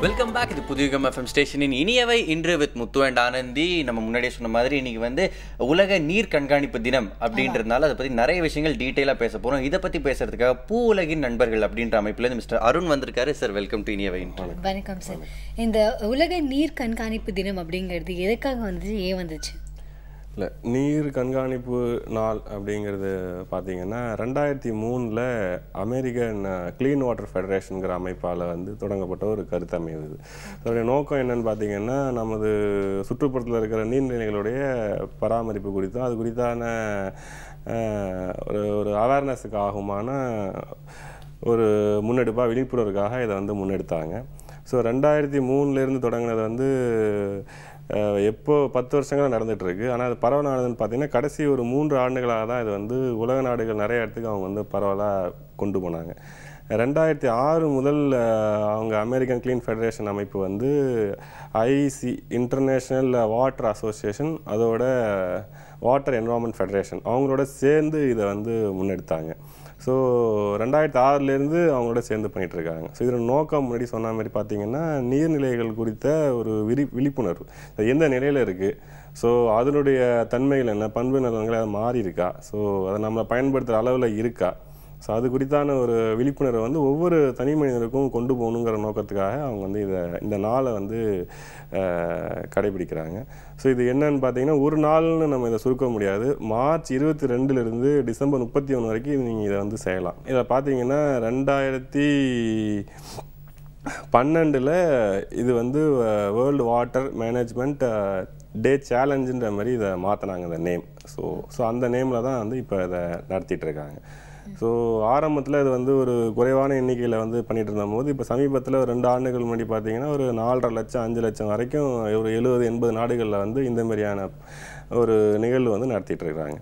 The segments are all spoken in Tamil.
Welcome back. இது புதுயுகம் எஃப்எம் ஸ்டேஷனின் இனியவை இன்று வித் முத்து அண்ட் ஆனந்தி. நம்ம முன்னாடியே சொன்ன மாதிரி இன்னைக்கு வந்து உலக நீர் கண்காணிப்பு தினம் அப்படின்றதுனால அதை பற்றி நிறைய விஷயங்கள் டீட்டெயிலாக பேச போகிறோம். இதை பற்றி பேசுறதுக்காக பூ உலகின் நண்பர்கள் அப்படின்ற அமைப்பில் மிஸ்டர் அருண் வந்திருக்காரு. சார், வெல்கம் டு இனியவை. வணக்கம் சார். இந்த உலக நீர் கண்காணிப்பு தினம் அப்படிங்கிறது எதுக்காக வந்துச்சு, ஏன் வந்துச்சு? இல்லை, நீர் கண்காணிப்பு நாள் அப்படிங்கிறது பார்த்திங்கன்னா 2003 அமெரிக்கன் க்ளீன் வாட்டர் ஃபெடரேஷனுங்கிற அமைப்பால் வந்து தொடங்கப்பட்ட ஒரு கருத்தமைவு. அதோடைய நோக்கம் என்னென்னு பார்த்திங்கன்னா, நமது சுற்றுப்புறத்தில் இருக்கிற நீர்நிலைகளுடைய பராமரிப்பு குறித்தும் அது குறித்தான ஒரு அவேர்னஸுக்கு ஆகுமான ஒரு முன்னெடுப்பாக, விழிப்புணர்வுக்காக இதை வந்து முன்னெடுத்தாங்க. ஸோ 2003 தொடங்கினது வந்து எப்போ 10 வருஷங்களாக நடந்துகிட்ருக்கு. ஆனால் அது பரவலானதுன்னு பார்த்திங்கன்னா கடைசி ஒரு 3 ஆண்டுகளாக தான் இது வந்து உலக நாடுகள் நிறைய இடத்துக்கு அவங்க வந்து பரவலாக கொண்டு போனாங்க. 2006 முதல் அவங்க அமெரிக்கன் க்ளீன் ஃபெடரேஷன் அமைப்பு வந்து ஐசி இன்டர்நேஷ்னல் வாட்டர் அசோசியேஷன், அதோட வாட்டர் என்வரான்மெண்ட் ஃபெடரேஷன் அவங்களோட சேர்ந்து இதை வந்து முன்னெடுத்தாங்க. ஸோ 2006 அவங்களோட சேர்ந்து பண்ணிகிட்ருக்காங்க. ஸோ இதோட நோக்கம் முன்னாடி சொன்ன மாதிரி பார்த்திங்கன்னா, நீர்நிலைகள் குறித்த ஒரு விழிப்புணர்வு. எந்த நிலையில் இருக்குது, ஸோ அதனுடைய தன்மைகள் என்ன, பண்பு நலன்கள் அது மாறி இருக்கா, ஸோ அதை நம்மளை பயன்படுத்துகிற அளவில் இருக்கா, ஸோ அது குறித்தான ஒரு விழிப்புணர்வை வந்து ஒவ்வொரு தனி மனிதனுக்கும் கொண்டு போகணுங்கிற நோக்கத்துக்காக அவங்க வந்து இந்த நாளை வந்து கடைபிடிக்கிறாங்க. ஸோ இது என்னன்னு பார்த்தீங்கன்னா, ஒரு நாள்னு நம்ம இதை சுருக்க முடியாது. மார்ச் 22 டிசம்பர் 31 வரைக்கும் நீங்கள் இதை வந்து செய்யலாம். இதில் பார்த்தீங்கன்னா 2012 இது வந்து வேர்ல்டு வாட்டர் மேனேஜ்மெண்ட் டே சேலஞ்சுன்ற மாதிரி இதை மாற்றினாங்க, இந்த நேம். ஸோ அந்த நேமில் தான் வந்து இப்போ இதை நடத்திட்டுருக்காங்க. ஸோ ஆரம்பத்தில் இது வந்து ஒரு குறைவான எண்ணிக்கையில் வந்து பண்ணிகிட்டு இருந்தபோது, இப்போ சமீபத்தில் ஒரு 2 ஆண்டுகள் முன்னாடி பார்த்தீங்கன்னா ஒரு 4.5 லட்சம் 5 லட்சம் வரைக்கும் ஒரு 70-80 நாடுகளில் வந்து இந்த மாதிரியான ஒரு நிகழ்வு வந்து நடத்திட்டு இருக்கிறாங்க.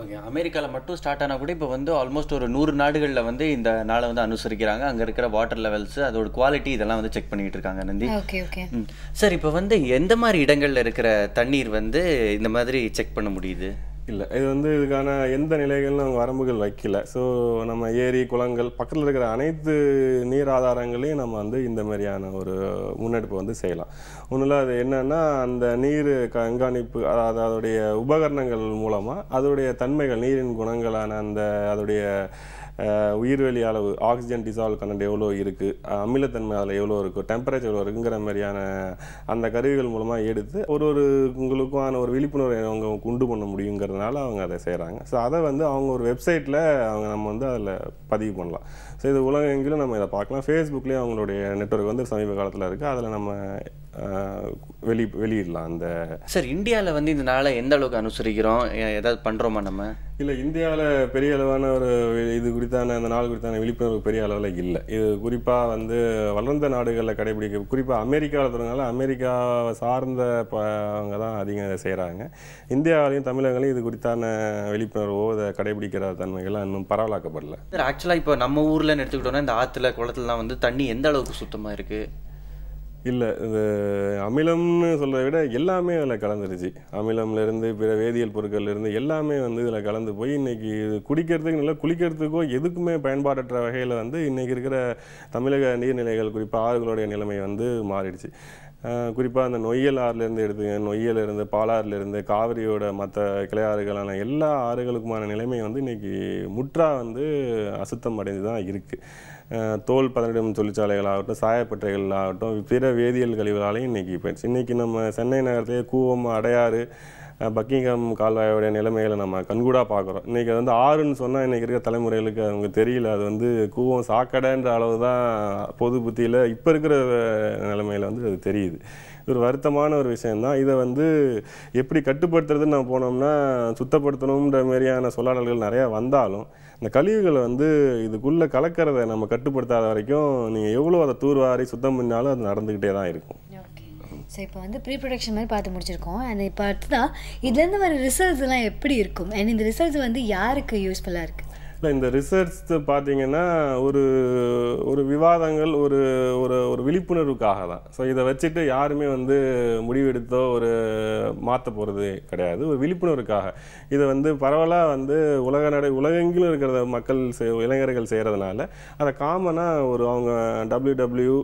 ஓகே, அமெரிக்காவில் மட்டும் ஸ்டார்ட் ஆனால் கூட இப்போ வந்து ஆல்மோஸ்ட் ஒரு 100 நாடுகளில் வந்து இந்த நாளை வந்து அனுசரிக்கிறாங்க. அங்கே இருக்கிற வாட்டர் லெவல்ஸ், அதோட குவாலிட்டி இதெல்லாம் வந்து செக் பண்ணிட்டு இருக்காங்க. நந்தி, சார், இப்போ வந்து எந்த மாதிரி இடங்களில் இருக்கிற தண்ணீர் வந்து இந்த மாதிரி செக் பண்ண முடியுது? இல்லை, இது வந்து இதுக்கான எந்த நிலைகள்னு அவங்க வரம்புகள் வைக்கல. ஸோ நம்ம ஏரி, குளங்கள் பக்கத்தில் இருக்கிற அனைத்து நீர் ஆதாரங்களையும் நம்ம வந்து இந்த மாதிரியான ஒரு முன்னெடுப்பை வந்து செய்யலாம். ஒன்றும் அது என்னென்னா, அந்த நீர் கண்காணிப்பு, அதாவது அதோடைய உபகரணங்கள் மூலமாக அதோடைய தன்மைகள், நீரின் குணங்களான அதோடைய உயிர்வெளி அளவு, ஆக்சிஜன் டிசால்வ் கண்டென்ட் எவ்வளோ இருக்குது, அமிலத்தன்மை அதில் எவ்வளோ இருக்குது, டெம்பரேச்சர் எவ்வளோ இருக்குங்கிற மாதிரியான அந்த கருவிகள் மூலமாக எடுத்து உங்களுக்கான ஒரு விழிப்புணர்வை அவங்க உண்டு பண்ண முடியுங்கிறதுனால அவங்க அதை செய்கிறாங்க. ஸோ அதை வந்து அவங்க ஒரு வெப்சைட்டில் நம்ம வந்து அதில் பதிவு பண்ணலாம். ஸோ இது உலகெங்கிலும் நம்ம இதை பார்க்கலாம். ஃபேஸ்புக்லேயும் அவங்களுடைய நெட்வொர்க் வந்து சமீப காலத்தில் இருக்குது. அதில் நம்ம வெளியிடலாம். அந்த சார், இந்தியாவில் வந்து இந்த நாளை எந்த அளவுக்கு அனுசரிக்கிறோம், ஏதாவது பண்ணுறோமா நம்ம? இல்லை, இந்தியாவில் பெரிய அளவான ஒரு இது குறித்தான இந்த நாள் குறித்தான விழிப்புணர்வு பெரிய அளவில் இல்லை. இது குறிப்பாக வந்து வளர்ந்த நாடுகளில் கடைபிடிக்க, குறிப்பாக அமெரிக்காவில் தொடங்கினால அமெரிக்காவை சார்ந்த அவங்க தான் அதிகம் செய்கிறாங்க. இந்தியாவிலையும் தமிழகங்களையும் இது குறித்தான விழிப்புணர்வோ இதை கடைபிடிக்கிற தன்மைகள்லாம் இன்னும் பரவலாக்கப்படல. சார், ஆக்சுவலாக இப்போ நம்ம ஊரில் எடுத்துக்கிட்டோன்னா இந்த ஆற்றுல குளத்துலலாம் வந்து தண்ணி எந்த அளவுக்கு சுத்தமாக இருக்குது? இல்லை, இது அமிலம்னு சொல்கிறத விட எல்லாமே அதில் கலந்துருச்சு. அமிலம்லேருந்து பிற வேதியியல் பொருட்கள்லேருந்து எல்லாமே வந்து இதில் கலந்து போய் இன்றைக்கி குடிக்கிறதுக்கு, நல்லா குளிக்கிறதுக்கோ எதுக்குமே பயன்பாடற்ற வகையில் வந்து இன்றைக்கி இருக்கிற தமிழக நீர்நிலைகள், குறிப்பாக ஆறுகளுடைய நிலைமை வந்து மாறிடுச்சு. குறிப்பாக அந்த நொய்யல் ஆறுலேருந்து எடுத்துங்க, நொய்யலேருந்து, பாலாறுலேருந்து, காவிரியோட மற்ற கிளையாறுகளான எல்லா ஆறுகளுக்குமான நிலைமை வந்து இன்றைக்கி முற்றா வந்து அசுத்தம் அடைந்து தான் இருக்குது. தோல் பதனிடும் தொழிற்சாலைகளாகட்டும், சாயப்பட்டறைகள் ஆகட்டும், பிற வேதியியல் கழிவுகளாலையும் இன்றைக்கி போயிடுச்சு. இன்றைக்கி நம்ம சென்னை நகரத்தையே கூவம், அடையாறு, பக்கிங்ஹாம் கால்வாயோடைய நிலைமைகளை நம்ம கண்கூடாக பார்க்குறோம். இன்றைக்கி அது வந்து ஆறுன்னு சொன்னால் இன்றைக்கி இருக்கிற தலைமுறைகளுக்கு அவங்க தெரியல. அது வந்து கூவம், சாக்கடைன்ற அளவு தான் பொது புத்தியில் இப்போ இருக்கிற நிலைமையில் வந்து அது தெரியுது. இது ஒரு வருத்தமான ஒரு விஷயந்தான். இதை வந்து எப்படி கட்டுப்படுத்துறதுன்னு நம்ம போனோம்னா, சுத்தப்படுத்தணுன்ற மாதிரியான சொல்லாடல்கள் நிறையா வந்தாலும் இந்த கழிவுகளை வந்து இதுக்குள்ளே கலக்கிறத நம்ம கட்டுப்படுத்தாத வரைக்கும் நீங்கள் எவ்வளோ அதை தூர்வாரி சுத்தம் பண்ணாலும் அது நடந்துக்கிட்டே தான் இருக்கும். ஸோ இப்போ வந்து ப்ரீ ப்ரொடக்ஷன் மாதிரி பார்த்து முடிச்சிருக்கோம். அண்ட் இப்போ அடுத்ததான் இதுலேருந்து வர ரிசல்ட்ஸ்லாம் எப்படி இருக்கும், அண்ட் இந்த ரிசல்ட்ஸ் வந்து யாருக்கு யூஸ்ஃபுல்லாக இருக்குது? இல்லை, இந்த ரிசர்ச் பார்த்தீங்கன்னா ஒரு விவாதங்கள், ஒரு ஒரு விழிப்புணர்வுக்காக தான். ஸோ இதை வச்சுட்டு யாருமே வந்து முடிவெடுத்தோ ஒரு மாற்ற போகிறது கிடையாது. ஒரு விழிப்புணர்வுக்காக இதை வந்து பரவலாக வந்து உலகெங்கிலும் இருக்கிற மக்கள் இளைஞர்கள் செய்கிறதுனால அதை காமனாக அவங்க WW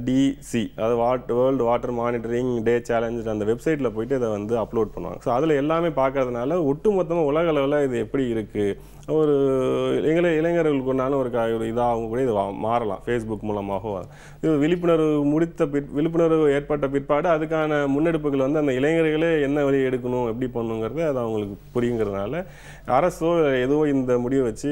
டிசி, அதாவது வேர்ல்டு வாட்டர் மானிட்டரிங் டே சேலஞ்ச் அந்த வெப்சைட்டில் போயிட்டு இதை வந்து அப்லோட் பண்ணுவாங்க. ஸோ அதில் எல்லாமே பார்க்கறதுனால ஒட்டுமொத்தமாக உலக அளவில் இது எப்படி இருக்குது, ஒரு இளைஞர்களுக்கு ஒன்றான ஒரு இதாகவும் கூட இது மாறலாம் ஃபேஸ்புக் மூலமாக. இது விழிப்புணர்வு ஏற்பட்ட பிற்பாடு அதுக்கான முன்னெடுப்புகள் வந்து அந்த இளைஞர்களே என்ன வழி எடுக்கணும், எப்படி பண்ணணுங்கிறத அது அவங்களுக்கு புரியுங்கிறதுனால அரசோ ஏதோ இந்த முடிவை வச்சு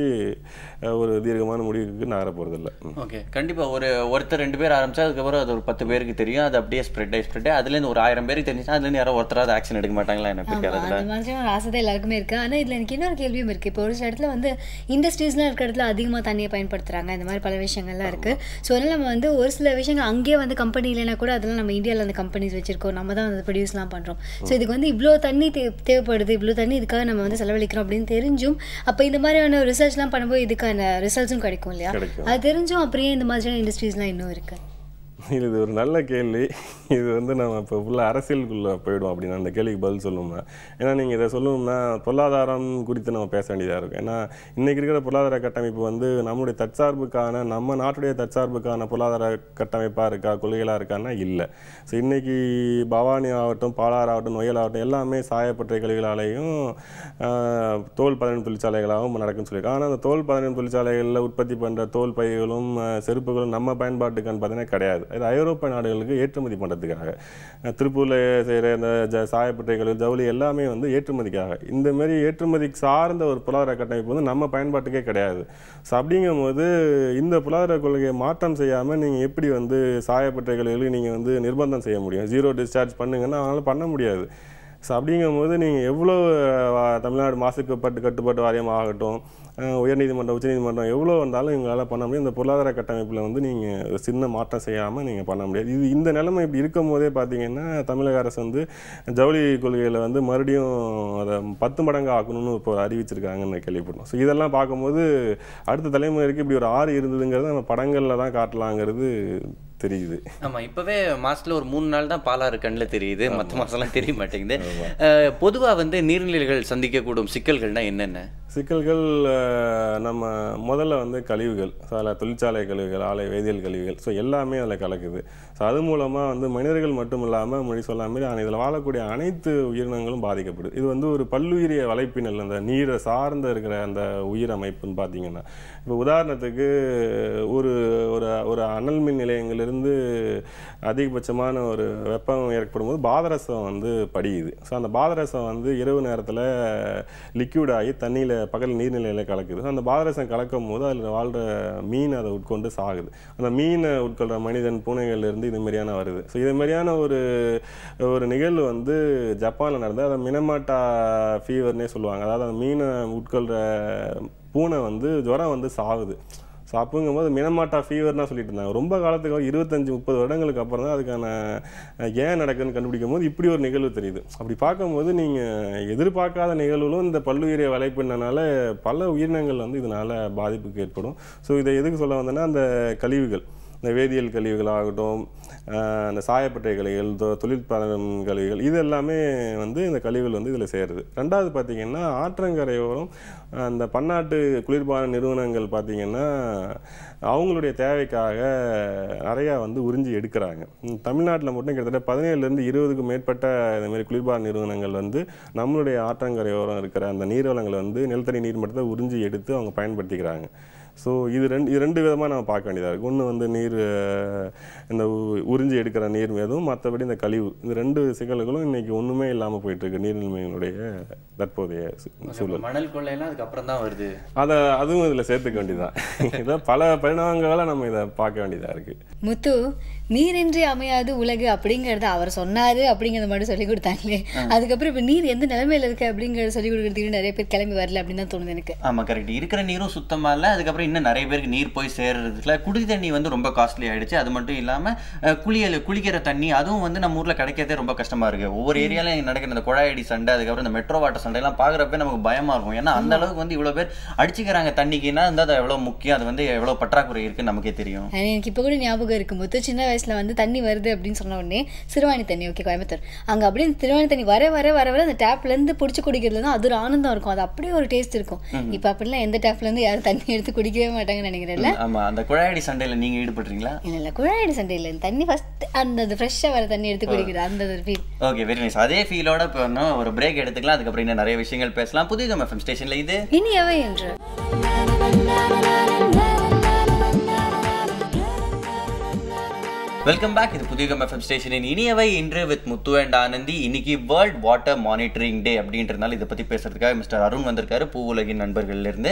ஒரு தீர்க்கமான முடிவுக்கு நகர போகிறதில்ல. ஓகே, கண்டிப்பாக ஒருத்தர் 2 பேர் ஆரம்பிச்சா அதுக்கப்புறம் அது ஒரு 10 பேருக்கு தெரியும், அது அப்படியே ஸ்ப்ரெட் அதுலேருந்து ஒரு 1000 பேருக்கு தெரிஞ்சுன்னா அதுலேருந்து யாரோ ஒருத்தராவது ஆக்ஷன் எடுக்க மாட்டாங்களா? என்ன மாதிரியான ஆசை தான் எல்லாருக்குமே இருக்குது. ஆனால் இதில் எனக்கு இன்னொரு கேள்வியும் இருக்குது. இப்போ ஒரு சில இடத்துல வந்து இண்டஸ்ட்ரீஸ்லாம் இருக்கிற இடத்துல அதிகமாக தண்ணியை பயன்படுத்துகிறாங்க, இந்த மாதிரி பல விஷயங்கள்லாம் இருக்குது. ஸோ அதனால் நம்ம வந்து ஒரு சில விஷயங்கள் அங்கேயே வந்து கம்பெனி இல்லைனா கூட அதெல்லாம் நம்ம இந்தியாவில் அந்த கம்பெனிஸ் வச்சுருக்கோம், நம்ம தான் வந்து ப்ரொடியூஸ்லாம் பண்ணுறோம். ஸோ இதுக்கு வந்து இவ்வளோ தண்ணி தேவைப்படுது, இவ்வளோ தண்ணி இதுக்காக நம்ம வந்து செலவழிக்கிறோம் அப்படின்னு தெரிஞ்சும் அப்போ இந்த மாதிரியான ரிசர்ச்லாம் பண்ணும்போது இதுக்கான ரிசல்ட்ஸும் கிடைக்கும் இல்லையா? அது தெரிஞ்சும் அப்படியே இந்த மாதிரியான இண்டஸ்ட்ரீஸ்லாம் இன்னும் இருக்குது. இது ஒரு நல்ல கேள்வி. இது வந்து நம்ம இப்போ ஃபுல்லாக அரசியலுக்குள்ளே போயிடும் அப்படின்னு அந்த கேள்விக்கு பதில் சொல்லணும்னா. ஏன்னா நீங்கள் இதை சொல்லணும்னா பொருளாதாரம் குறித்து நம்ம பேச வேண்டியதாக இருக்கும். ஏன்னா இன்றைக்கி இருக்கிற பொருளாதார கட்டமைப்பு வந்து நம்முடைய தற்சார்புக்கான, நம்ம நாட்டுடைய தற்சார்புக்கான பொருளாதார கட்டமைப்பாக இருக்கா, கொள்கைகளாக இருக்கான்னா இல்லை. ஸோ இன்றைக்கி பவானி ஆகட்டும், பாலாறு ஆகட்டும், நொயல் ஆகட்டும் எல்லாமே சாயப்பட்டறை கழிவுகளாலேயும் தோல் பதனிடும் தொழிற்சாலைகளாகவும் நடக்குன்னு சொல்லியிருக்காங்க. ஆனால் அந்த தோல் பதனிடும் தொழிற்சாலைகளில் உற்பத்தி பண்ணுற தோல் பைகளும் செருப்புகளும் நம்ம பயன்பாட்டுக்கான்னு பார்த்தீங்கன்னா கிடையாது. இது ஐரோப்பிய நாடுகளுக்கு ஏற்றுமதி பண்ணுறதுக்காக, திருப்பூரில் செய்கிற இந்த சாயப்பட்டறைகள், ஜவுளி எல்லாமே வந்து ஏற்றுமதிக்காக. இந்தமாரி ஏற்றுமதிக்கு சார்ந்த ஒரு பொருளாதார கட்டமைப்பு வந்து நம்ம பயன்பாட்டுக்கே கிடையாது. ஸோ அப்படிங்கும்போது இந்த பொருளாதார கொள்கையை மாற்றம் செய்யாமல் நீங்கள் எப்படி வந்து சாயப்பட்டறைகளுக்கு நீங்கள் வந்து நிர்பந்தம் செய்ய முடியும்? 0 டிஸ்சார்ஜ் பண்ணுங்கன்னா அவங்களால பண்ண முடியாது. ஸோ அப்படிங்கும்போது நீங்கள் எவ்வளோ தமிழ்நாடு மாசுக்கட்டு கட்டுப்பாட்டு வாரியம் ஆகட்டும், உயர்நீதிமன்றம், உச்சநீதிமன்றம் எவ்வளோ வந்தாலும் எங்களால் பண்ண முடியும். இந்த பொருளாதார கட்டமைப்பில் வந்து நீங்கள் சின்ன மாற்றம் செய்யாமல் நீங்கள் பண்ண முடியாது. இந்த நிலைமை இப்படி இருக்கும் போதே பார்த்தீங்கன்னா தமிழக அரசு வந்து ஜவுளி கொள்கையில் வந்து மறுபடியும் அதை 10 மடங்கு ஆக்கணும்னு இப்போ அறிவிச்சிருக்காங்கன்னு கேள்விப்பட்டோம். ஸோ இதெல்லாம் பார்க்கும்போது அடுத்த தலைமுறைக்கு இப்படி ஒரு ஆறு இருந்ததுங்கிறது நம்ம படங்களில் தான் காட்டலாங்கிறது தெரியுது. ஆமாம், இப்போவே மாதத்தில் ஒரு 3 நாள் தான் பாலாறு கண்ணில் தெரியுது, மற்ற மாதம்லாம் தெரிய மாட்டேங்குது. பொதுவாக வந்து நீர்நிலைகள் சந்திக்கக்கூடும் சிக்கல்கள்னால் என்னென்ன சிக்கல்கள்? நம்ம முதல்ல வந்து கழிவுகள், அதில் தொழிற்சாலை கழிவுகள், ஆலை வேதியியல் கழிவுகள், ஸோ எல்லாமே அதில் கலக்குது. ஸோ அது மூலமாக வந்து மனிதர்கள் மட்டும் இல்லாமல் மொழி சொல்லாமல் இதில் வாழக்கூடிய அனைத்து உயிரினங்களும் பாதிக்கப்படுது. இது வந்து ஒரு பல்லுயிரிய வலைப்பின்னல், அந்த நீரை சார்ந்த இருக்கிற அந்த உயிர் அமைப்புன்னு பார்த்தீங்கன்னா, இப்போ உதாரணத்துக்கு ஒரு ஒரு அனல் மின் நிலையங்களிலிருந்து அதிகபட்சமான ஒரு வெப்பம் ஏற்படும் போது பாதரசம் வந்து படியுது. ஸோ அந்த பாதரசம் வந்து இரவு நேரத்தில் லிக்யூட் ஆகி தண்ணியில் பகல் நீர்நிலையில் கலக்குது. அந்த பாதரசம் கலக்கும் போது அதில் வாழ்கிற மீன் அதை உட்கொண்டு சாகுது. அந்த மீனை உட்கொள்கிற மனிதன், பூனைகள்லேருந்து இது மாதிரியான வருது. ஸோ இது மாதிரியான ஒரு நிகழ்வு வந்து ஜப்பானில் நடந்தது. அதை மினமாட்டா ஃபீவர்னே சொல்லுவாங்க. அதாவது அந்த மீனை உட்கொள்கிற பூனை வந்து ஜுரம் வந்து சாகுது. ஸோ அப்படிங்கும்போது மினமாட்டா ஃபீவர்னா சொல்லிட்டு இருந்தாங்க. ரொம்ப காலத்துக்கு 25-30 வருடங்களுக்கு அப்புறம் தான் அதுக்கான ஏன் நடக்குதுன்னு கண்டுபிடிக்கும் போது இப்படி ஒரு நிகழ்வு தெரியுது. அப்படி பார்க்கும்போது நீங்கள் எதிர்பார்க்காத நிகழ்வுகளும் இந்த பல்லுயிரிய வலைப்பின்னனால பல உயிரினங்கள் வந்து இதனால் பாதிப்புக்கு ஏற்படும். ஸோ இதை எதுக்கு சொல்ல வந்தேன்னா, அந்த கழிவுகள், இந்த வேதியியல் கழிவுகள் ஆகட்டும், அந்த சாயப்பட்டறை கழிவுகள், தொழிற்பாதம் கழிவுகள், இது எல்லாமே வந்து இந்த கழிவுகள் வந்து இதில் சேருது. ரெண்டாவது பார்த்திங்கன்னா, ஆற்றங்கரையோரம் அந்த பன்னாட்டு குளிர்பான நிறுவனங்கள் பார்த்திங்கன்னா அவங்களுடைய தேவைக்காக நிறையா வந்து உறிஞ்சி எடுக்கிறாங்க. தமிழ்நாட்டில் மட்டும் கிட்டத்தட்ட 17லேருந்து 20க்கும் மேற்பட்ட இந்தமாரி குளிர்பான நிறுவனங்கள் வந்து நம்மளுடைய ஆற்றங்கரையோரம் இருக்கிற அந்த நீர்வளங்களை வந்து நிலத்தடி நீர் மட்டத்தை உறிஞ்சி எடுத்து அவங்க பயன்படுத்திக்கிறாங்க. ஸோ இது ரெண்டு விதமாக நம்ம பார்க்க வேண்டியதாக இருக்குது. ஒன்று வந்து நீர், இந்த உறிஞ்சி எடுக்கிற நீர் மீதும், மற்றபடி இந்த கழிவு, இந்த 2 சிக்கல்களும் இன்றைக்கி ஒன்றுமே இல்லாமல் போயிட்டுருக்கு நீர்நிலைமையினுடைய தற்போதைய சூழல். மணல் கொள்ளையெல்லாம் அதுக்கப்புறம் தான் வருது. அதுவும் இதில் சேர்த்துக்க வேண்டியதான். இதை பல பரிணாமங்களை நம்ம இதை பார்க்க வேண்டியதாக இருக்குது. முத்து, நீரின்றி அமையாது உலகு அப்படிங்கிறத அவர் சொன்னார் அப்படிங்கிறத மட்டும் சொல்லிக் கொடுத்தாங்களே, அதுக்கப்புறம் இப்போ நீர் எந்த நிலைமையில் இருக்குது அப்படிங்கிறத சொல்லிக் கொடுக்குறதுக்கு நிறைய பேர் கிளம்பி வரல அப்படின்னு தான் தோணுது எனக்கு. ஆமாம், கரெக்ட். இருக்கிற நீரும் சுத்தமாக இல்லை. அதுக்கப்புறம் இன்னும் நிறைய பேருக்கு நீர் போய் சேர்றதுக்குல குடி தண்ணி வந்து ரொம்ப காஸ்ட்லி ஆகிடுச்சு. அது மட்டும் இல்லாமல் குளிக்கிற தண்ணி அதுவும் வந்து நம்ம ஊரில் கிடைக்கிறதே ரொம்ப கஷ்டமாக இருக்குது. ஒவ்வொரு ஏரியாலையும் நடக்கிற இந்த குழாயடி சண்டை, அதுக்கப்புறம் இந்த மெட்ரோ வாட்டர் சண்டையெல்லாம் பார்க்குறப்ப நமக்கு பயமாக இருக்கும். ஏன்னா அந்த அளவுக்கு வந்து இவ்வளோ பேர் அடிச்சுக்கிறாங்க தண்ணிக்குன்னா இருந்தால் அது எவ்வளோ முக்கியம், அது வந்து எவ்வளோ பற்றாக்குறை இருக்குன்னு நமக்கே தெரியும். எனக்கு இப்போ கூட ஞாபகம் இருக்கும் போது, சின்ன வயசில் வந்து தண்ணி வருது அப்படின்னு சொன்ன உடனே சிறுவாணி தண்ணி, ஓகே, கோயம்புத்தூர், அங்கே அப்படியே சிறுவாணி தண்ணி வர வர வர வர அந்த டேப்லேருந்து பிடிச்சி குடிக்கிறதுல தான் அது ஒரு ஆனந்தம் இருக்கும். அது அப்படியே ஒரு டேஸ்ட் இருக்கும். இப்போ அப்படிலாம் எந்த டேப்லேருந்து யாரும் தண்ணி எடுத்து குடிக்க குடிக்கவே மாட்டாங்கன்னு நினைக்கிறேன்ல. ஆமா, அந்த குழாயடி சண்டையில நீங்க ஈடுபடுறீங்களா? இல்ல குழாயடி சண்டையில தண்ணி ஃபர்ஸ்ட் அந்த ஃப்ரெஷ்ஷா வர தண்ணி எடுத்து குடிக்கிறது அந்த ஒரு ஃபீல். Okay, very nice. அதே ஃபீலோட இப்போ ஒரு பிரேக் எடுத்துக்கலாம். அதுக்கப்புறம் இன்னும் நிறைய விஷயங்கள் பேசலாம். புதிய FM ஸ்டேஷன்ல இது இனியவை என்று. Welcome back. இது புதிய FM ஸ்டேஷனின் இனியவை இன்று வித் முத்து அண்ட் ஆனந்தி. இன்னைக்கு வேர்ல்ட் வாட்டர் மானிட்டரிங் டே அப்படின்றதுனால இதை பத்தி பேசுறதுக்காக மிஸ்டர் அருண் வந்திருக்காரு, பூ உலகின் நண்பர்கள்ல இருந்து.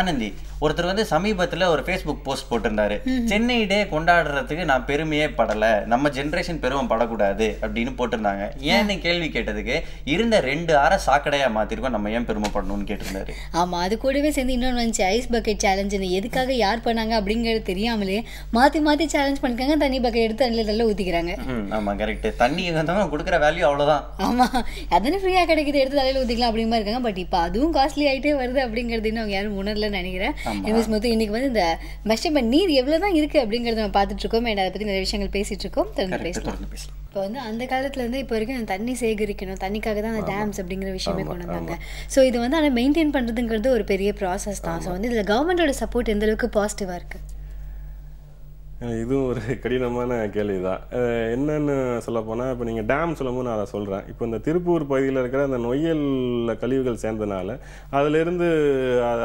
ஆனந்தி, ஒருத்தர் சமீபத்துல ஒரு ஃபேஸ்புக் போஸ்ட் போட்டிருந்தாரு, சென்னை டே கொண்டாடுறதுக்கு நான் பெருமையே படல, நம்ம ஜென்ரேஷன் பெருமை படக்கூடாது அப்படின்னு போட்டிருந்தாங்க. ஏன்னு கேள்வி கேட்டதுக்கு, இருந்த 2 ஆற சாக்கடையா மாத்திருக்கோம், நம்ம ஏன் பெருமைப்படணும்னு கேட்டிருந்தாரு. ஆமா, அது கூடவே சேர்ந்து இன்னொன்று வந்துச்சு, ஐஸ் பக்கெட் சேலஞ்சுன்னு. எதுக்காக யார் பண்ணாங்க அப்படிங்கிறது தெரியாமலே மாத்தி மாத்தி சேலஞ்ச் பண்ணிருக்காங்க. தண்ணி பக்கெட் எடுத்து தண்ணியில ஊத்திக்கிறாங்க. ஆமா, கரெக்ட். தண்ணி கொடுக்குற வேல்யூ அவ்வளவுதான். ஆமா, அதனே ஃப்ரீயா கிடைக்குது, எடுத்து தலையில ஊத்திக்கலாம் அப்படிமா இருக்காங்க. பட் இப்போ அதுவும் காஸ்ட்லி ஆயிட்டே வருது அப்படிங்கிறது இன்னும் அவங்க யாரும் உணரலன்னு நினைக்கிறேன். இன்னைக்கு இந்த மெஷர்மெண்ட் நீர் எவ்வளவுதான் இருக்கு அப்படிங்கறத நம்ம பார்த்துட்டு இருக்கோம். அதை பத்தி நிறைய விஷயங்கள் பேசிட்டு இருக்கோம். தொடர்ந்து பேசலாம். இப்போ அந்த காலத்துல இருந்து இப்போ வரைக்கும் தண்ணி சேகரிக்கணும், தண்ணிக்காக தான் அந்த டேம்ஸ் அப்படிங்கிற விஷயமே கொண்டு வந்தாங்க. ஸோ இது ஆனால் மெயின்டைன் பண்றதுங்கிறது ஒரு பெரிய ப்ராசஸ் தான். ஸோ இதுல கவர்மெண்டோட சப்போர்ட் எந்த அளவுக்கு பாசிட்டிவா இருக்கு? இதுவும் ஒரு கடினமான கேள்வி தான். என்னன்னு சொல்ல போனால், இப்போ நீங்கள் டேம் சொல்லும்போது நான் அதை சொல்கிறேன். இப்போ இந்த திருப்பூர் பகுதியில் இருக்கிற அந்த நொய்யல் கழிவுகள் சேர்ந்தனால அதிலிருந்து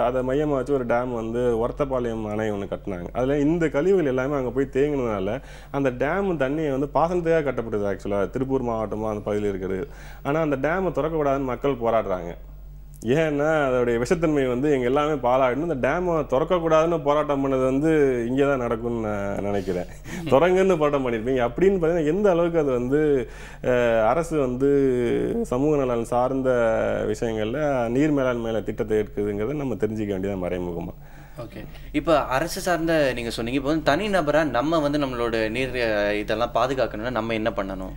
அதை மையமாக வச்சு ஒரு டேம் ஒரத்தப்பாளையம் அணை ஒன்று கட்டினாங்க. அதில் இந்த கழிவுகள் எல்லாமே அங்கே போய் தேங்கினதுனால அந்த டேம் தண்ணியை பாசனத்துக்காக கட்டப்படுது. ஆக்சுவலாக திருப்பூர் மாவட்டமாக அந்த பகுதியில் இருக்கிறது. ஆனால் அந்த டேமை திறக்கக்கூடாதுன்னு மக்கள் போராடுறாங்க. ஏன்னா அதோடைய விஷத்தன்மை எங்கள் எல்லாமே பாலாயிடணும். இந்த டேமை திறக்கக்கூடாதுன்னு போராட்டம் பண்ணது இங்கே தான் நடக்கும்னு நான் நினைக்கிறேன். திறங்குன்னு போராட்டம் பண்ணியிருப்பீங்க. அப்படின்னு பார்த்தீங்கன்னா எந்த அளவுக்கு அது அரசு சமூக நலன் சார்ந்த விஷயங்களில் நீர் மேலாண்மையில திட்டத்தை எடுக்குதுங்கிறத நம்ம தெரிஞ்சிக்க வேண்டியதான் மறைமுகமாக. ஓகே, இப்போ அரசு சார்ந்த நீங்கள் சொன்னீங்க, இப்போ தனிநபராக நம்ம நம்மளோட நீர் இதெல்லாம் பாதுகாக்கணும்னா நம்ம என்ன பண்ணணும்?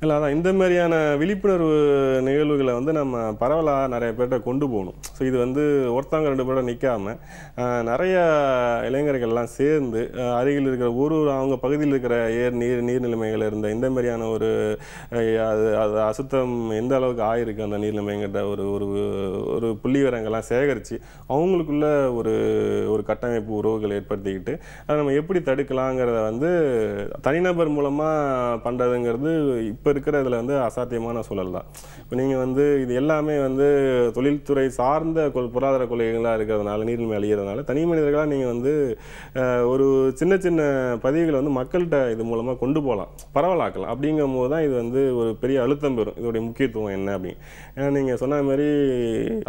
இல்லை, அதான் இந்த மாதிரியான விழிப்புணர்வு நிகழ்வுகளை நம்ம பரவலாக நிறைய பேர்கிட்ட கொண்டு போகணும். ஸோ இது ஒருத்தவங்க 2 பேரோட நிற்காமல் நிறைய இளைஞர்கள்லாம் சேர்ந்து அருகில் இருக்கிற அவங்க பகுதியில் இருக்கிற நீர்நிலைமைகள் இருந்த இந்த மாதிரியான அது அசுத்தம் எந்த அளவுக்கு ஆயிருக்கு அந்த நீர்நிலைமைங்கிற ஒரு புள்ளிவிவரங்கள்லாம் சேகரித்து அவங்களுக்குள்ள ஒரு கட்டமைப்பு உறவுகள் ஏற்படுத்திக்கிட்டு அதை நம்ம எப்படி தடுக்கலாங்கிறத தனிநபர் மூலமாக பண்ணுறதுங்கிறது இப்போ இருக்கிற இதில் அசாத்தியமான சூழல் தான். இப்போ நீங்கள் இது எல்லாமே தொழில்துறை சார்ந்த பொருளாதார கொள்கைகளாக இருக்கிறதுனால, நீர்நிலை அழிகிறதுனால தனி மனிதர்களாக நீங்கள் ஒரு சின்ன சின்ன பதிவுகளை மக்கள்கிட்ட இது மூலமாக கொண்டு போகலாம், பரவலாக்கலாம். அப்படிங்கும் போது தான் இது ஒரு பெரிய அழுத்தம் பெறும். இதோடைய முக்கியத்துவம் என்ன அப்படின்னு. ஏன்னா நீங்கள் சொன்ன மாதிரி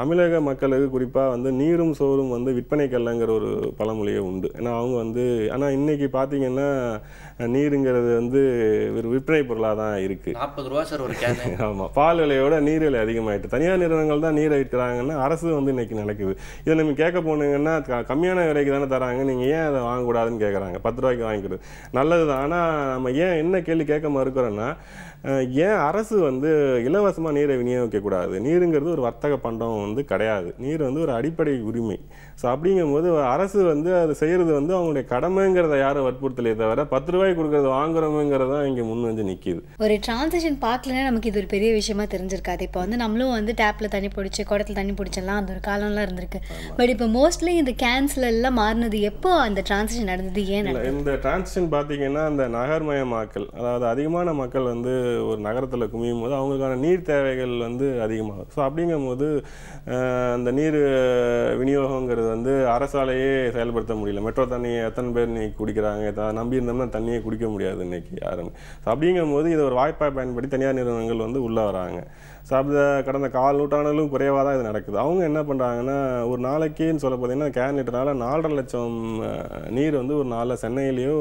தமிழக மக்களுக்கு குறிப்பாக நீரும் சோறும் விற்பனைக்கல்லங்கிற ஒரு பழமொழியே உண்டு. ஏன்னா அவங்க ஆனால் இன்னைக்கு பார்த்தீங்கன்னா நீருங்கிறது ஒரு விற்பனை பொருளாக தான் இருக்குது. 40 ரூபா சார் ஒரு கேன். ஆமாம், பால் விலையோட நீர் விலை அதிகமாகிட்டு. தனியார் நிறுவனங்கள் தான் நீரை விற்கிறாங்கன்னா அரசு இன்னைக்கு நடக்குது. இதை நம்ம கேட்க போனீங்கன்னா கம்மியான விலைக்கு தானே தராங்க, நீங்கள் ஏன் அதை வாங்கக்கூடாதுன்னு கேட்குறாங்க. 10 ரூபாய்க்கு வாங்கிக்கிறது நல்லது தான். ஆனால் நம்ம ஏன் என்ன கேள்வி கேட்க மறுக்கிறோன்னா, ஏன் அரசு இலவசமாக நீரை விநியோகிக்கக்கூடாது? நீருங்கிறது ஒரு வர்த்தக பண்டம் கிடையாது. நீர் ஒரு அடிப்படை உரிமை. ஸோ அப்படிங்கும்போது அரசு அது செய்கிறது அவங்களுடைய கடமைங்கிறத யாரும் வற்புறுத்தலையே தவிர 10 ரூபாய்க்கு கொடுக்கறது வாங்குறோங்கிறது தான் இங்கே முன் நிற்கிது. ஒரு டிரான்சிஷன் பார்க்கலன்னா நமக்கு இது ஒரு பெரிய விஷயமா தெரிஞ்சிருக்காது. இப்போ நம்மளும் டேப்ல தண்ணி பிடிச்சி குடத்துல தண்ணி பிடிச்சலாம் அந்த ஒரு காலம்லாம் இருந்திருக்கு. பட் இப்போ மோஸ்ட்லி இந்த கேன்சல் எல்லாம் மாறினது எப்போ அந்த டிரான்சிஷன் நடந்தது? ஏன் இந்த டிரான்சிஷன் பார்த்தீங்கன்னா அந்த நகர்மயமாக்கல், அதாவது அதிகமான மக்கள் ஒரு நகரத்தில் குமியும் போது அவங்களுக்கான நீர் தேவைகள் அதிகமாகும். ஸோ அப்படிங்கும்போது அந்த நீர் விநியோகங்கிறது அரசாலேயே செயல்படுத்த முடியல. மெட்ரோ தண்ணியை எத்தனை பேர் இன்னைக்கு குடிக்கிறாங்க? நம்பி இருந்தோம்னா தண்ணியை குடிக்க முடியாது இன்னைக்கு யாரும். ஸோ அப்படிங்கும்போது இதை ஒரு வாய்ப்பாக பயன்படுத்தி தனியார் நிறுவனங்கள் உள்ளே வராங்க. ஸோ அப்படி கடந்த 4 நூற்றாண்டுகளும் குறைவாக தான் இது நடக்குது. அவங்க என்ன பண்ணுறாங்கன்னா, ஒரு நாளைக்குன்னு சொல்ல பார்த்தீங்கன்னா கேன் லிட்டர்னால 4.5 லட்சம் நீர் ஒரு நாளில் சென்னையிலேயோ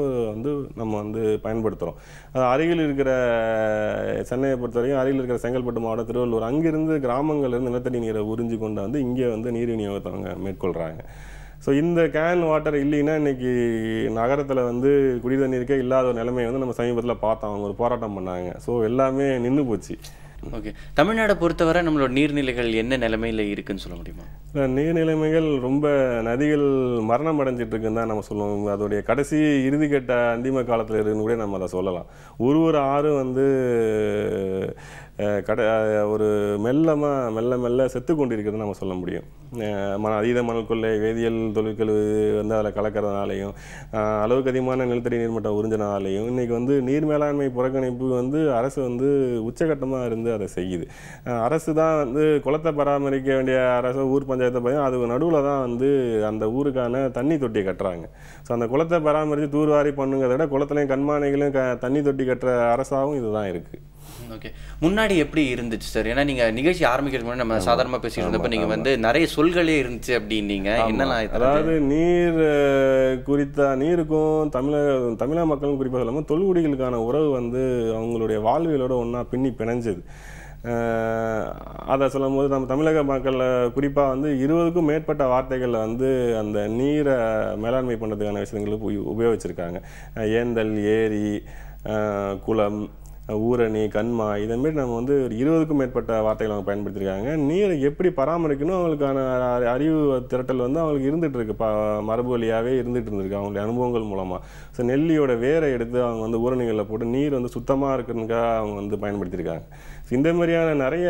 நம்ம பயன்படுத்துகிறோம். அது அருகில் இருக்கிற சென்னையை பொறுத்த வரைக்கும் அருகில் இருக்கிற செங்கல்பட்டு மாவட்டம், திருவள்ளூர், அங்கிருந்து கிராமங்கள்லேருந்து நிலத்தடி நீரை உறிஞ்சி கொண்டு இங்கே நீர் விநியோகத்தை அவங்க மேற்கொள்கிறாங்க. ஸோ இந்த கேன் வாட்டர் இல்லைன்னா இன்றைக்கி நகரத்தில் குடி தண்ணீருக்கே இல்லாத ஒரு நிலைமையை நம்ம சமீபத்தில் பார்த்தோம். அவங்க ஒரு போராட்டம் பண்ணாங்க. ஸோ எல்லாமே நின்று போச்சு. ஓகே, தமிழ்நாடை பொறுத்தவரை நம்மளோட நீர்நிலைகள் என்ன நிலைமையில் இருக்குன்னு சொல்ல முடியுமா? நீர்நிலைமைகள் ரொம்ப நதிகள் மரணம் அடைஞ்சிட்டு இருக்குன்னு தான் நம்ம சொல்லுவோம். அதோடைய கடைசி இறுதிக்கட்ட அந்திம காலத்தில் இருக்குன்னு கூட நம்ம அதை சொல்லலாம். ஒரு ஆறு ஒரு மெல்ல மெல்ல செத்து கொண்டிருக்கிறதுன்னு நம்ம சொல்ல முடியும். அதீத மணல் கொள்ளை, வேதியியல் தொழிற்கழிவு வந்து அதில் கலக்கிறதுனாலையும், அளவுக்கு அதிகமான நிலத்தடி நீர்மட்டம் உறிஞ்சனாலையும் இன்றைக்கி வந்து நீர் மேலாண்மை புறக்கணிப்பு வந்து அரசு வந்து உச்சகட்டமாக இருந்து அதை செய்யுது. அரசு தான் வந்து குளத்தை பராமரிக்க வேண்டிய அரசு ஊர் பஞ்சாயத்தை பார்த்தீங்கன்னா அது நடுவில் தான் வந்து அந்த ஊருக்கான தண்ணி தொட்டி கட்டுறாங்க. ஸோ அந்த குளத்தை பராமரித்து தூர்வாரி பண்ணுங்கிறத விட குளத்துலையும் கண்மானைகளையும் தண்ணி தொட்டி கட்டுற அரசாகவும் இதுதான் இருக்குது. ஓகே, முன்னாடி எப்படி இருந்துச்சு சார்? ஏன்னா நீங்கள் நிகழ்ச்சி ஆரம்பிக்கிறதுக்கு முன்னாடி நம்ம சாதாரணமாக பேசிட்டு இருந்தப்போ நீங்கள் வந்து நிறைய சொல்களே இருந்துச்சு அப்படின்னீங்க. என்னெல்லாம்? அதாவது நீருக்கும் தமிழக மக்களும் குறிப்பாக சொல்லாமல் தொல்குடிகளுக்கான உறவு வந்து அவங்களுடைய வாழ்வியலோட ஒன்றா பிணைஞ்சது. அதை சொல்லும் போது நம்ம தமிழக மக்களில் குறிப்பாக வந்து 20க்கும் மேற்பட்ட வார்த்தைகளில் வந்து அந்த நீரை மேலாண்மை பண்ணுறதுக்கான விஷயங்களுக்கு உபயோகிச்சிருக்காங்க. ஏந்தல், ஏரி, குளம், ஊரணி, கண்மா, இதேமாரி நம்ம வந்து ஒரு 20க்கும் மேற்பட்ட வார்த்தைகள் அவங்க பயன்படுத்தியிருக்காங்க. நீரை எப்படி பராமரிக்கணும் அவங்களுக்கான அறிவு திரட்டல் வந்து அவங்களுக்கு இருந்துகிட்டு இருக்கு, மரபு வழியாகவே இருந்துகிட்டு இருந்திருக்கு அவங்களுடைய அனுபவங்கள் மூலமாக. ஸோ நெல்லியோட வேரை எடுத்து அவங்க வந்து ஊரணிகளில் போட்டு நீர் வந்து சுத்தமாக இருக்குதுக்காக அவங்க வந்து பயன்படுத்தியிருக்காங்க. இந்த மாதிரியான நிறைய